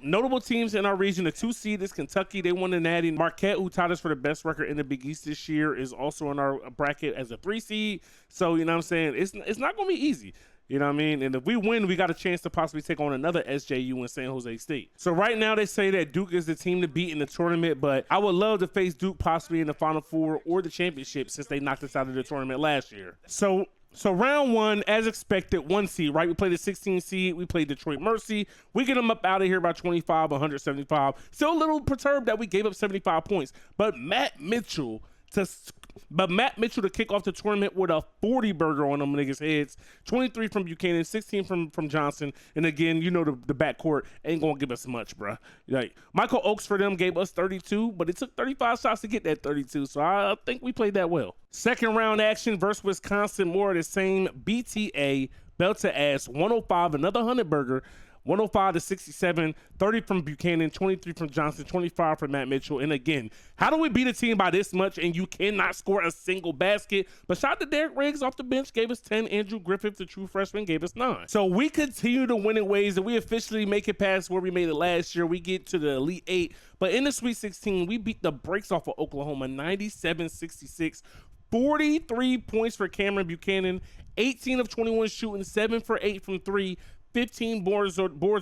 Notable teams in our region, the 2 seed is Kentucky. They won the Natty. Marquette, who tied us for the best record in the Big East this year, is also in our bracket as a 3 seed. So, you know what I'm saying? It's not going to be easy. You know what I mean? And if we win, we got a chance to possibly take on another SJU in San Jose State. So right now they say that Duke is the team to beat in the tournament, but I would love to face Duke possibly in the Final Four or the championship since they knocked us out of the tournament last year. So round 1, as expected, 1 seed, right? We played the 16 seed. We played Detroit Mercy. We get them up out of here by 25, 175. Still a little perturbed that we gave up 75 points, but Matt Mitchell to kick off the tournament with a 40 burger on them niggas' heads. 23 from Buchanan, 16 from Johnson. And again, you know the backcourt ain't gonna give us much, bruh. Like Michael Oakes for them gave us 32, but it took 35 shots to get that 32. So I think we played that well. Second round action versus Wisconsin, more of the same. BTA, belt to ass, 105, another 100 burger. 105 to 67, 30 from Buchanan, 23 from Johnson, 25 from Matt Mitchell. And again, how do we beat a team by this much and you cannot score a single basket? But shout out to Derek Riggs off the bench, gave us 10. Andrew Griffith, the true freshman, gave us 9. So we continue to win in ways that we officially make it past where we made it last year. We get to the Elite 8. But in the Sweet 16, we beat the brakes off of Oklahoma, 97-66. 43 points for Cameron Buchanan, 18 of 21 shooting, 7 for 8 from 3. 15 boards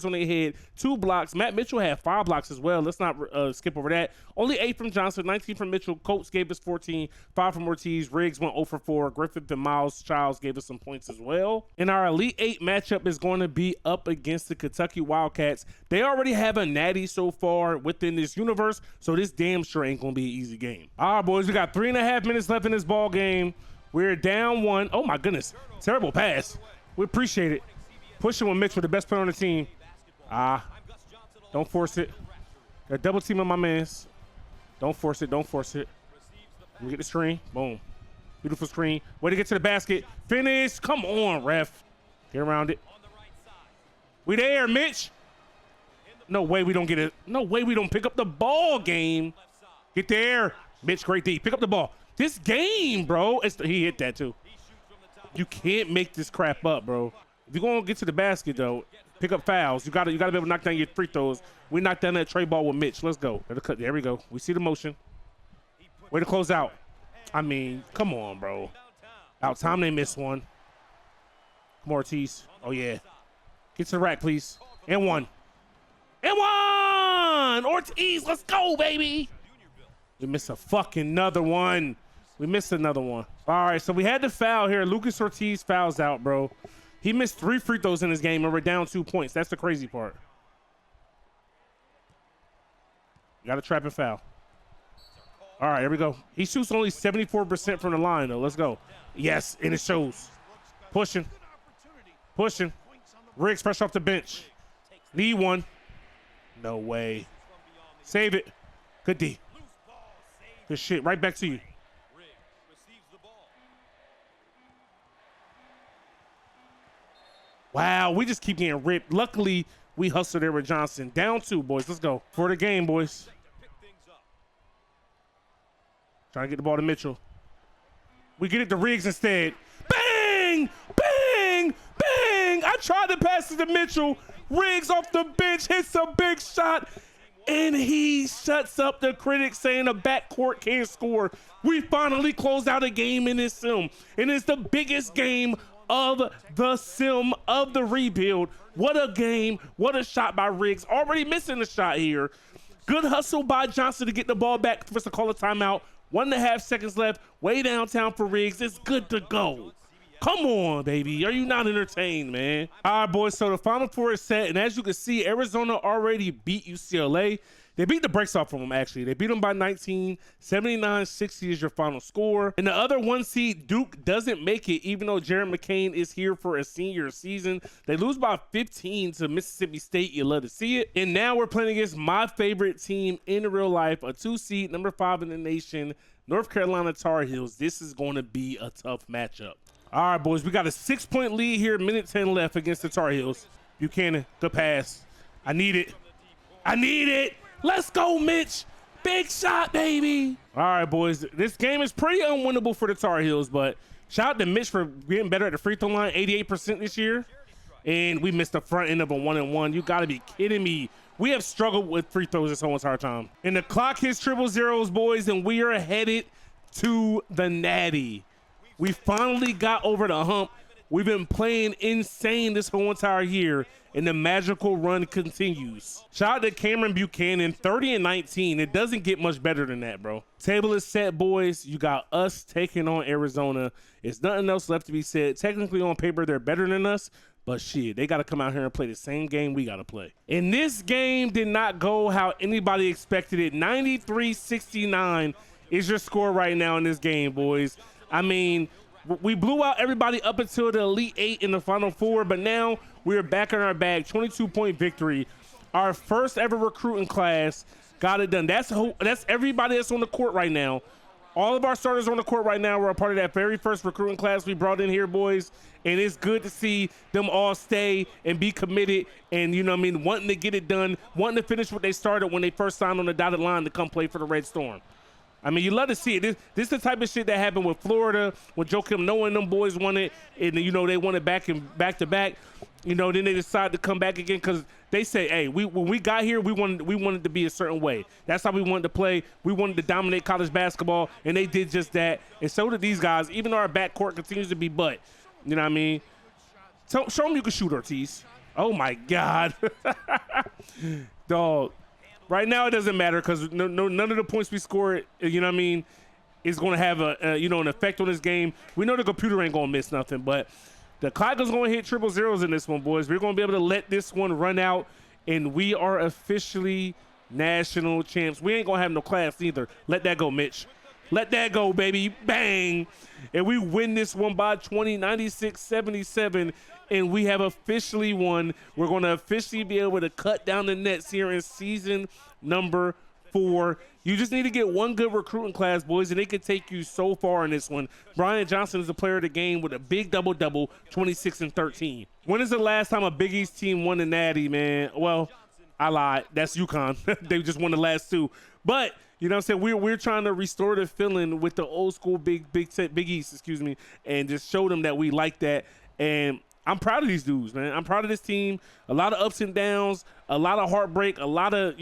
on their head, 2 blocks. Matt Mitchell had 5 blocks as well. Let's not skip over that. Only 8 from Johnson, 19 from Mitchell. Coates gave us 14, 5 from Ortiz. Riggs went 0 for 4. Griffith and Miles Childs gave us some points as well. And our Elite 8 matchup is going to be up against the Kentucky Wildcats. They already have a natty so far within this universe, so this damn sure ain't going to be an easy game. All right, boys, we got 3.5 minutes left in this ball game. We're down 1. Oh, my goodness. Terrible pass. We appreciate it. Pushing with Mitchell, the best player on the team. Don't force it. They're double teaming my mans. Don't force it. Don't force it. We get the screen. Boom. Beautiful screen. Way to get to the basket. Finish. Come on, ref. Get around it. We there, Mitch. No way we don't get it. No way we don't pick up the ball game. Get there. Mitch, great D. Pick up the ball. This game, bro. He hit that too. You can't make this crap up, bro. If you're going to get to the basket, though, pick up fouls. You gotta be able to knock down your free throws. We knocked down that tray ball with Mitch. Let's go. There we go. We see the motion. Way to close out. I mean, come on, bro. Out time, they missed one. Come on, Ortiz. Oh, yeah. Get to the rack, please. And 1. And 1! Ortiz, let's go, baby. We missed a fucking another one. We missed another one. All right, so we had the foul here. Lucas Ortiz fouls out, bro. He missed 3 free throws in this game, and we're down 2 points. That's the crazy part. You got to trap and foul. All right, here we go. He shoots only 74% from the line, though. Let's go. Yes, and it shows. Pushing. Pushing. Riggs fresh off the bench. Need one. No way. Save it. Good D. Good shit. Right back to you. Wow, we just keep getting ripped. Luckily, we hustled there with Johnson. Down 2, boys. Let's go. For the game, boys. Trying to get the ball to Mitchell. We get it to Riggs instead. Bang! Bang! Bang! I tried to pass it to Mitchell. Riggs off the bench hits a big shot. And he shuts up the critics saying the backcourt can't score. We finally closed out a game in this sim. And it's the biggest game of the sim of the rebuild. What a game. What a shot by Riggs. Already missing a shot here. Good hustle by Johnson to get the ball back for us to call a timeout. 1.5 seconds left. Way downtown for Riggs. It's good to go. Come on, baby. Are you not entertained, man? All right, boys. So the Final Four is set. And as you can see, Arizona already beat UCLA. They beat the brakes off of them, actually. They beat them by 19. 79-60 is your final score. And the other 1 seed, Duke, doesn't make it, even though Jared McCain is here for a senior season. They lose by 15 to Mississippi State. You love to see it. And now we're playing against my favorite team in real life, a 2 seed, number 5 in the nation, North Carolina Tar Heels. This is going to be a tough matchup. All right, boys, we got a 6-point lead here, minute 10 left against the Tar Heels. Buchanan, good pass. I need it. I need it. Let's go, Mitch. Big shot, baby. All right, boys. This game is pretty unwinnable for the Tar Heels, but shout out to Mitch for getting better at the free throw line, 88% this year. And we missed the front end of a 1-and-1. You got to be kidding me. We have struggled with free throws this whole entire time. And the clock hits triple zeros, boys, and we are headed to the Natty. We finally got over the hump. We've been playing insane this whole entire year, and the magical run continues. Shout out to Cameron Buchanan, 30-19. It doesn't get much better than that, bro. Table is set, boys. You got us taking on Arizona. It's nothing else left to be said. Technically, on paper, they're better than us, but shit, they got to come out here and play the same game we got to play. And this game did not go how anybody expected it. 93-69 is your score right now in this game, boys. I mean, we blew out everybody up until the Elite 8 in the Final Four, but now we're back in our bag. 22-point victory. Our first ever recruiting class got it done. That's everybody that's on the court right now. All of our starters on the court right now were a part of that very first recruiting class we brought in here, boys. And it's good to see them all stay and be committed and, you know what I mean, wanting to get it done, wanting to finish what they started when they first signed on the dotted line to come play for the Red Storm. I mean, you love to see it. This is the type of shit that happened with Florida when Joakim Noah and them boys won it, and you know they won it back to back. You know, then they decided to come back again because they say, hey, when we got here, we wanted to be a certain way. That's how we wanted to play. We wanted to dominate college basketball, and they did just that. And so did these guys, even though our backcourt continues to be butt. You know what I mean? So, show them you can shoot, Ortiz. Oh my God, dog. Right now, it doesn't matter because none of the points we score, you know what I mean, is going to have an effect on this game. We know the computer ain't going to miss nothing, but the clock is going to hit triple zeros in this one, boys. We're going to be able to let this one run out, and we are officially national champs. We ain't going to have no class either. Let that go, Mitch. Let that go, baby. Bang. And we win this one by 20, 96-77. And we have officially won. We're going to officially be able to cut down the nets here in season number 4. You just need to get one good recruiting class, boys, and it could take you so far in this one. Brian Johnson is the player of the game with a big double-double, 26-13. When is the last time a Big East team won the Natty, man? Well, I lied. That's UConn. They just won the last 2. But, you know what I'm saying, we're trying to restore the feeling with the old school Big East, and just show them that we like that. And I'm proud of these dudes, man. I'm proud of this team. A lot of ups and downs, a lot of heartbreak, a lot of,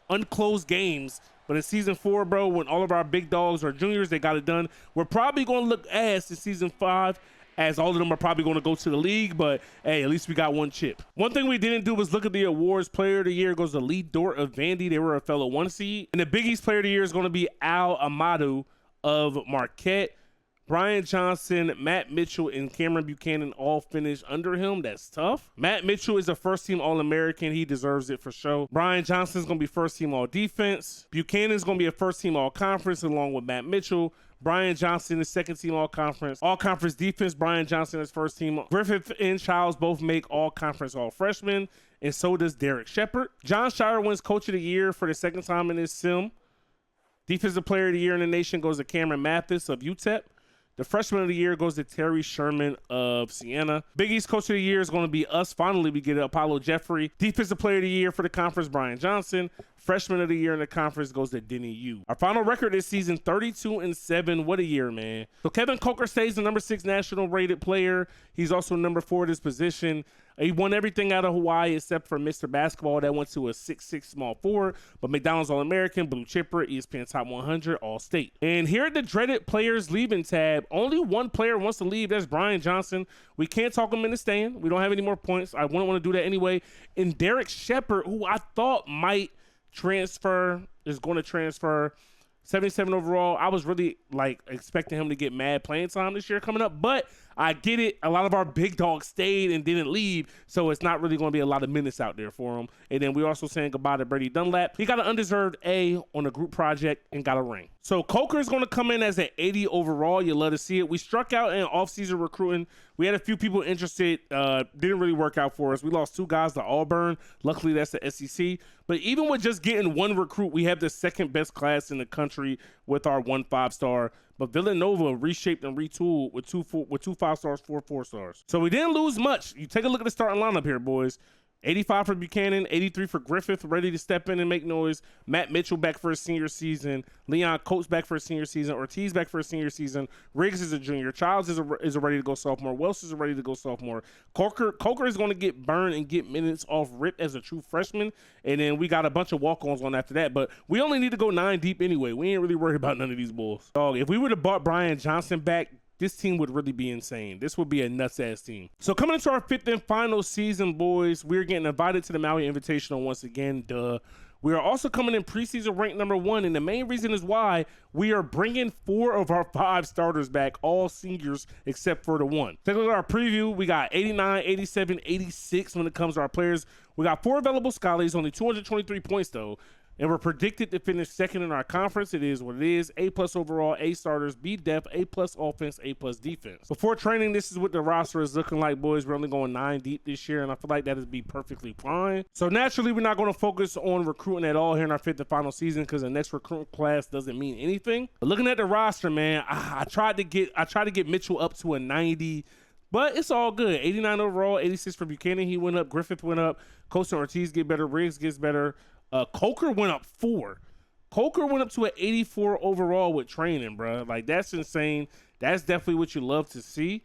unclosed games. But in season 4, bro, when all of our big dogs are juniors, they got it done. We're probably going to look ass in season 5, as all of them are probably going to go to the league. But, hey, at least we got one chip. One thing we didn't do was look at the awards. Player of the Year goes to Lee Dort of Vandy. They were a fellow 1 seed. And the Big East Player of the Year is going to be Al Amadu of Marquette. Brian Johnson, Matt Mitchell, and Cameron Buchanan all finished under him. That's tough. Matt Mitchell is a first-team All-American. He deserves it for sure. Brian Johnson's going to be first-team All-Defense. Buchanan's going to be a first-team All-Conference along with Matt Mitchell. Brian Johnson is second-team All-Conference. All-Conference defense, Brian Johnson is first-team. Griffith and Childs both make All-Conference All-Freshmen, and so does Derek Shepard. John Shire wins Coach of the Year for the second time in his sim. Defensive Player of the Year in the nation goes to Cameron Mathis of UTEP. The Freshman of the Year goes to Terry Sherman of Siena. Big East Coach of the Year is going to be us. Finally, we get Apollo Jeffrey. Defensive Player of the Year for the conference, Brian Johnson. Freshman of the Year in the conference goes to Denny Yu. Our final record this season, 32-7. What a year, man. So Kevin Coker stays the number 6 national rated player. He's also number 4 at his position. He won everything out of Hawaii except for Mr. Basketball that went to a 6'6" small forward. But McDonald's All-American, Blue Chipper, ESPN Top 100, All-State. And here at the dreaded players leaving tab, only one player wants to leave. That's Brian Johnson. We can't talk him in the stand. We don't have any more points. I wouldn't want to do that anyway. And Derek Shepard, who I thought might transfer, is going to transfer. 77 overall. I was really expecting him to get mad playing time this year coming up, but I get it. A lot of our big dogs stayed and didn't leave, so it's not really going to be a lot of minutes out there for him. And then we're also saying goodbye to Brady Dunlap. He got an undeserved A on a group project and got a ring. So Coker is going to come in as an 80 overall. You love to see it. We struck out in off-season recruiting. We had a few people interested. Didn't really work out for us. We lost 2 guys to Auburn. Luckily, that's the SEC. But even with just getting 1 recruit, we have the 2nd best class in the country with our 1 5-star. But Villanova reshaped and retooled with 2 5-stars, 4 4-stars. So we didn't lose much. You take a look at the starting lineup here, boys. 85 for Buchanan, 83 for Griffith, ready to step in and make noise. Matt Mitchell back for his senior season. Leon Coates back for his senior season. Ortiz back for his senior season. Riggs is a junior. Childs is a ready to go sophomore. Wells is a ready to go sophomore. Coker is going to get burned and get minutes off rip as a true freshman. And then we got a bunch of walk-ons on after that. But we only need to go 9 deep anyway. We ain't really worried about none of these bulls. Dog, if we would have bought Brian Johnson back, this team would really be insane. This would be a nuts-ass team. So coming into our 5th and final season, boys, we're getting invited to the Maui Invitational once again. Duh. We are also coming in preseason ranked number 1, and the main reason is why we are bringing 4 of our 5 starters back, all seniors except for the 1. Take a look at our preview. We got 89, 87, 86 when it comes to our players. We got 4 available Schollies, only 223 points though. And we're predicted to finish 2nd in our conference. It is what it is. A+ overall, A starters, B depth, A+ offense, A+ defense. Before training, this is what the roster is looking like, boys. We're only going 9 deep this year, and I feel like that would be perfectly fine. So naturally, we're not going to focus on recruiting at all here in our 5th and final season because the next recruiting class doesn't mean anything. But looking at the roster, man, I tried to get Mitchell up to a 90. But it's all good. 89 overall, 86 for Buchanan. He went up. Griffith went up. Costa Ortiz get better. Riggs gets better. Coker went up 4. Coker went up to an 84 overall with training, bro. Like, that's insane. That's definitely what you love to see.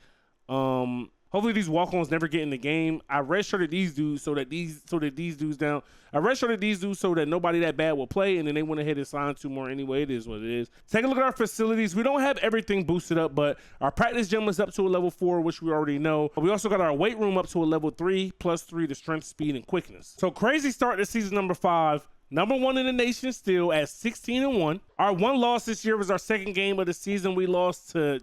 Hopefully these walk-ons never get in the game. I redshirted these dudes so that these dudes down. I redshirted these dudes so that nobody that bad will play, and then they went ahead and signed 2 more anyway. It is what it is. Take a look at our facilities. We don't have everything boosted up, but our practice gym is up to a level 4, which we already know. We also got our weight room up to a level 3, +3 to strength, speed, and quickness. So crazy start to season number 5. Number 1 in the nation still at 16-1. Our 1 loss this year was our 2nd game of the season. We lost to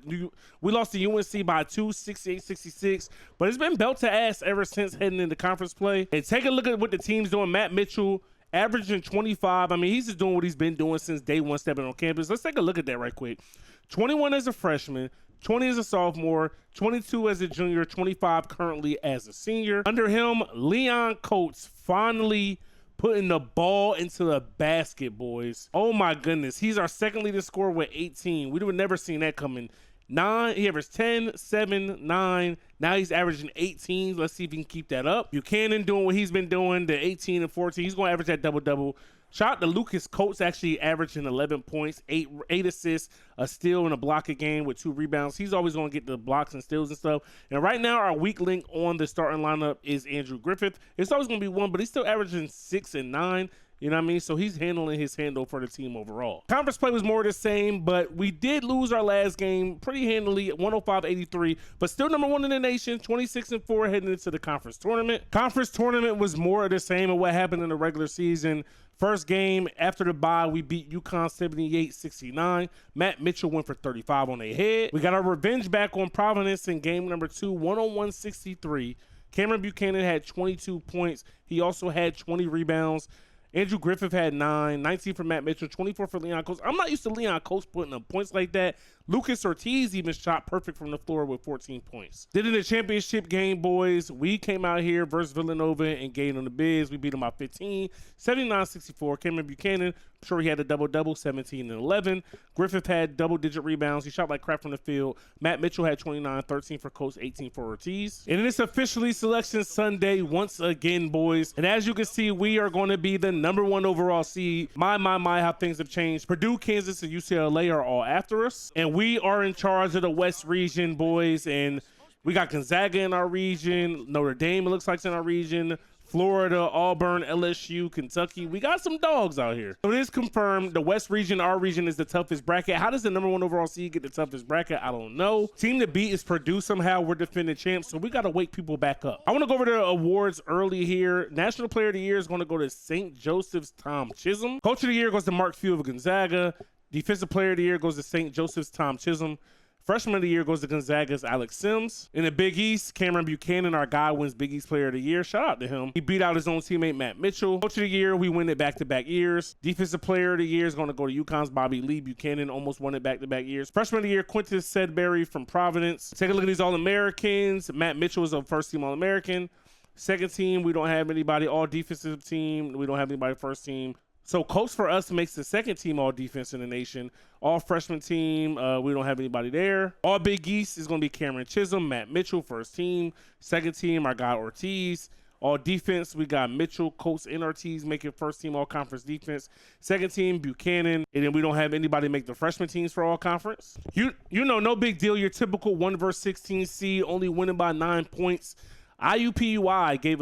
UNC by 2, 68-66. But it's been belt to ass ever since heading into conference play. And take a look at what the team's doing. Matt Mitchell averaging 25. I mean, he's just doing what he's been doing since day 1 stepping on campus. Let's take a look at that right quick. 21 as a freshman, 20 as a sophomore, 22 as a junior, 25 currently as a senior. Under him, Leon Coates finally putting the ball into the basket, boys. Oh my goodness. He's our 2nd leading scorer with 18. We would have never seen that coming. 9, he averaged 10, 7, 9. Now he's averaging 18. Let's see if he can keep that up. Buchanan doing what he's been doing, the 18 and 14. He's going to average that double-double. Shout out to Lucas Coates, actually averaging 11 points, 8 assists, a steal, and a block a game with 2 rebounds. He's always going to get the blocks and steals and stuff. And right now, our weak link on the starting lineup is Andrew Griffith. It's always going to be 1, but he's still averaging 6 and 9. You know what I mean? So he's handling his handle for the team overall. Conference play was more the same, but we did lose our last game pretty handily at 105-83, but still number 1 in the nation, 26-4 heading into the conference tournament. Conference tournament was more of the same of what happened in the regular season. First game after the bye, we beat UConn 78-69. Matt Mitchell went for 35 on their head. We got our revenge back on Providence in game number 2, 101-63. Cameron Buchanan had 22 points. He also had 20 rebounds. Andrew Griffith had 9, 19 for Matt Mitchell, 24 for Leon Coates. I'm not used to Leon Coates putting up points like that. Lucas Ortiz even shot perfect from the floor with 14 points. Then in the championship game, boys, we came out here versus Villanova and gained on the bigs. We beat them by 15, 79-64. Cameron Buchanan, I'm sure he had a double-double, 17 and 11. Griffith had double-digit rebounds. He shot like crap from the field. Matt Mitchell had 29, 13 for Coates, 18 for Ortiz. And it's officially Selection Sunday once again, boys. And as you can see, we are going to be the number 1 overall seed. My, how things have changed. Purdue, Kansas, and UCLA are all after us. And we are in charge of the West region, boys. And we got Gonzaga in our region. Notre Dame, it looks like, it's in our region. Florida, Auburn, LSU, Kentucky. We got some dogs out here. So it is confirmed. The West region, our region, is the toughest bracket. How does the number 1 overall seed get the toughest bracket? I don't know. Team to beat is Purdue somehow. We're defending champs, so we got to wake people back up. I want to go over the awards early here. National Player of the Year is going to go to St. Joseph's Tom Chisholm. Coach of the Year goes to Mark Few of Gonzaga. Defensive Player of the Year goes to St. Joseph's Tom Chisholm. Freshman of the year goes to Gonzaga's Alex Sims. In the Big East, Cameron Buchanan, our guy, wins Big East Player of the Year. Shout out to him. He beat out his own teammate, Matt Mitchell. Coach of the year, we win it back-to-back years. Defensive Player of the Year is going to go to UConn's Bobby Lee. Buchanan almost won it back-to-back years. Freshman of the year, Quintus Sedberry from Providence. Take a look at these All-Americans. Matt Mitchell is a first-team All-American. Second team, we don't have anybody. All defensive team, we don't have anybody first team. So Coach for us makes the second team all defense in the nation. All freshman team, we don't have anybody there. All Big East is going to be Cameron Chisholm, Matt Mitchell, first team. Second team, our guy Ortiz. All defense, we got Mitchell, Coates, and Ortiz making first team all conference defense. Second team, Buchanan. And then we don't have anybody make the freshman teams for all conference. You know, no big deal. Your typical 1 versus 16 seed, only winning by 9 points. IUPUI gave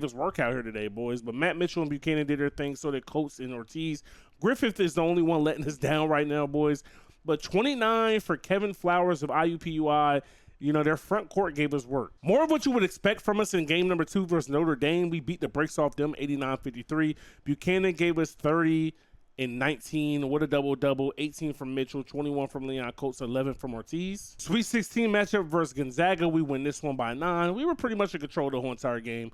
us work out here today, boys. But Matt Mitchell and Buchanan did their thing, so did Coates and Ortiz. Griffith is the only one letting us down right now, boys. But 29 for Kevin Flowers of IUPUI. You know, their front court gave us work. More of what you would expect from us in game number 2 versus Notre Dame. We beat the brakes off them 89-53. Buchanan gave us 30 and 19 with a double-double, 18 from Mitchell, 21 from Leon Coates, 11 from Ortiz. Sweet 16 matchup versus Gonzaga. We win this one by 9. We were pretty much in control the whole entire game.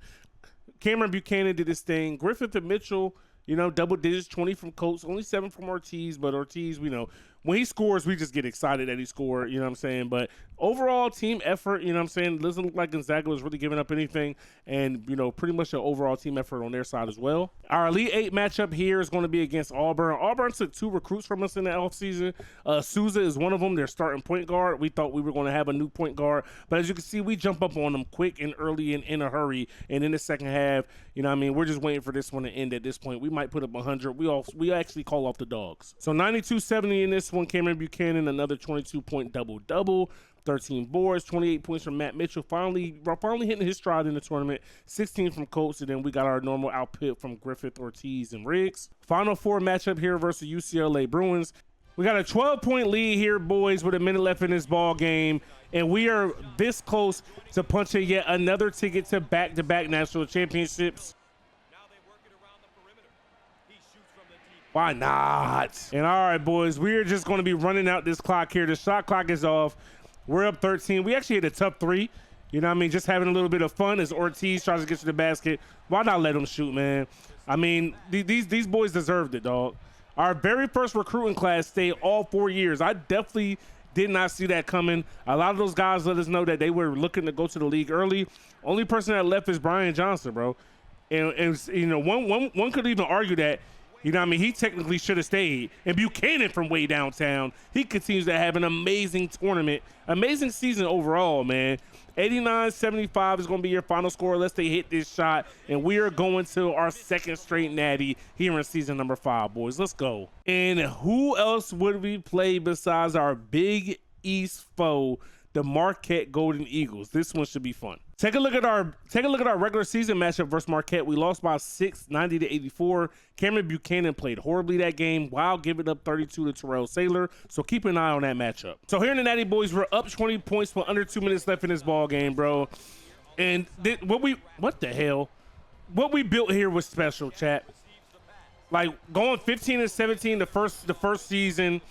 Cameron Buchanan did his thing. Griffith and Mitchell, you know, double digits, 20 from Coates, only 7 from Ortiz. But Ortiz, we know, when he scores, we just get excited that he scored, you know what I'm saying? But overall team effort, you know what I'm saying? It doesn't look like Gonzaga was really giving up anything. And, you know, pretty much an overall team effort on their side as well. Our Elite 8 matchup here is going to be against Auburn. Auburn took 2 recruits from us in the offseason. Souza is one of them, their starting point guard. We thought we were going to have a new point guard. But as you can see, we jump up on them quick and early and in a hurry. And in the second half, you know what I mean, we're just waiting for this one to end at this point. We might put up 100. We actually call off the dogs. So 92-70 in this one. Cameron Buchanan, another 22-point double-double. 13 boards, 28 points from Matt Mitchell. Finally hitting his stride in the tournament. 16 from Coates, and then we got our normal output from Griffith, Ortiz, and Riggs. Final 4 matchup here versus UCLA Bruins. We got a 12-point lead here, boys, with a minute left in this ball game, and we are this close to punching yet another ticket to back-to-back national championships. Why not? And all right, boys, we're just going to be running out this clock here. The shot clock is off. We're up 13. We actually hit a tough 3. You know what I mean? Just having a little bit of fun as Ortiz tries to get to the basket. Why not let them shoot, man? I mean, these boys deserved it, dog. Our very first recruiting class stayed all 4 years. I definitely did not see that coming. A lot of those guys let us know that they were looking to go to the league early. Only person that left is Brian Johnson, bro. And you know, one could even argue that, you know what I mean, he technically should have stayed. And Buchanan from way downtown, he continues to have an amazing tournament, amazing season overall, man. 89-75 is going to be your final score unless they hit this shot. And we are going to our second straight natty here in season number 5, boys. Let's go. And who else would we play besides our Big East foe, the Marquette Golden Eagles? This one should be fun. Take a look at our regular season matchup versus Marquette. We lost by 6, 90-84. Cameron Buchanan played horribly that game while giving up 32 to Terrell Saylor. So keep an eye on that matchup. So here in the Natty Boys, we're up 20 points with under 2 minutes left in this ball game, bro. And what the hell? What we built here was special, chat. Like going 15-17 the first season.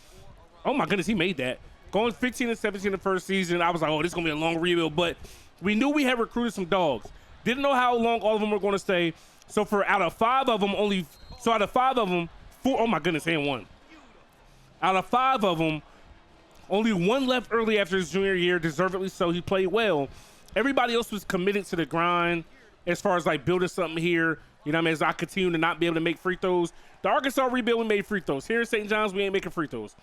Oh my goodness, he made that. Going 15-17 the first season, I was like, oh, this is gonna be a long rebuild, but we knew we had recruited some dogs. Didn't know how long all of them were going to stay. So out of 5 of them, 4, oh my goodness, and 1. Out of 5 of them, only 1 left early after his junior year, deservedly so. He played well. Everybody else was committed to the grind as far as like building something here. You know what I mean? As I continue to not be able to make free throws. The Arkansas rebuild, we made free throws. Here in St. John's, we ain't making free throws.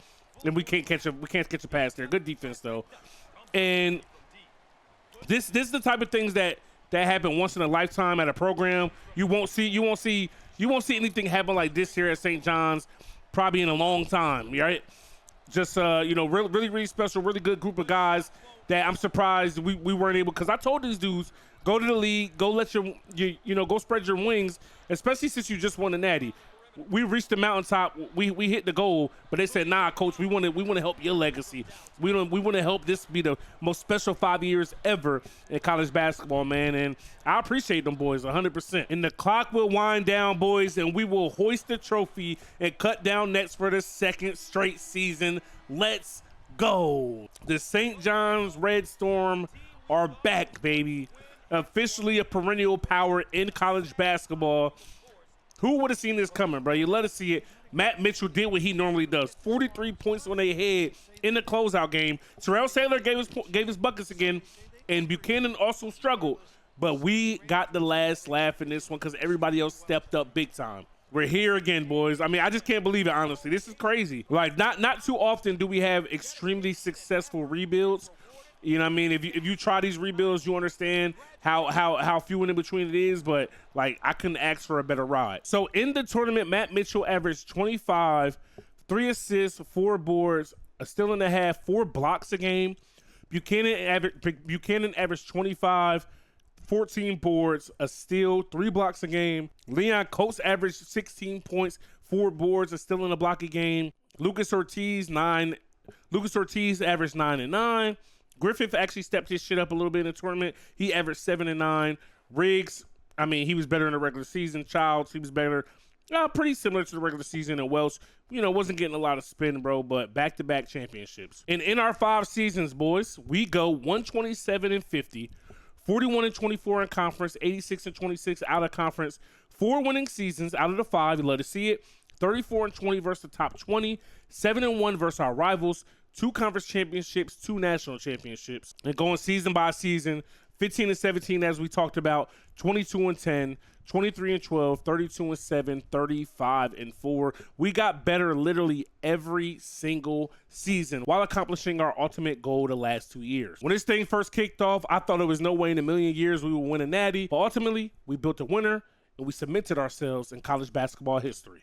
And we can't catch a pass there. Good defense though. And this is the type of things that happen once in a lifetime at a program. You won't see anything happen like this here at St. John's probably in a long time, right? Just you know, really special, really good group of guys that I'm surprised we weren't able, because I told these dudes, go to the league, go let you know, go spread your wings, especially since you just won the Natty. We reached the mountaintop. We hit the goal, but they said, "Nah, coach, we want to help your legacy. We want to help this be the most special 5 years ever in college basketball, man." And I appreciate them boys 100%. And the clock will wind down, boys, and we will hoist the trophy and cut down nets for the second straight season. Let's go. The St. John's Red Storm are back, baby. Officially a perennial power in college basketball. Who would have seen this coming, bro? You let us see it. Matt Mitchell did what he normally does. 43 points on their head in the closeout game. Terrell Saylor gave his buckets again, and Buchanan also struggled. But we got the last laugh in this one because everybody else stepped up big time. We're here again, boys. I mean, I just can't believe it, honestly. This is crazy. Like, not too often do we have extremely successful rebuilds. You know what I mean? If you try these rebuilds, you understand how few and in between it is, but like I couldn't ask for a better ride. So in the tournament, Matt Mitchell averaged 25, 3 assists, 4 boards, a steal and a half, 4 blocks a game. Buchanan averaged 25, 14 boards, a steal, 3 blocks a game. Leon Coates averaged 16 points, 4 boards, a steal and a block a game. Lucas Ortiz averaged 9 and 9. Griffith actually stepped his shit up a little bit in the tournament. He averaged 7 and 9. Riggs, I mean, he was better in the regular season. Childs, he was better. Pretty similar to the regular season. And Welsh, you know, wasn't getting a lot of spin, bro, but back-to-back championships. And in our 5 seasons, boys, we go 127 and 50, 41 and 24 in conference, 86 and 26 out of conference, 4 winning seasons out of the 5. You love to see it. 34 and 20 versus the top 20, 7 and 1 versus our rivals, 2 conference championships, 2 national championships, and going season by season, 15 and 17 as we talked about, 22 and 10, 23 and 12, 32 and 7, 35 and 4. We got better literally every single season while accomplishing our ultimate goal the last 2 years. When this thing first kicked off, I thought there was no way in a million years we would win a natty, but ultimately we built a winner and we cemented ourselves in college basketball history.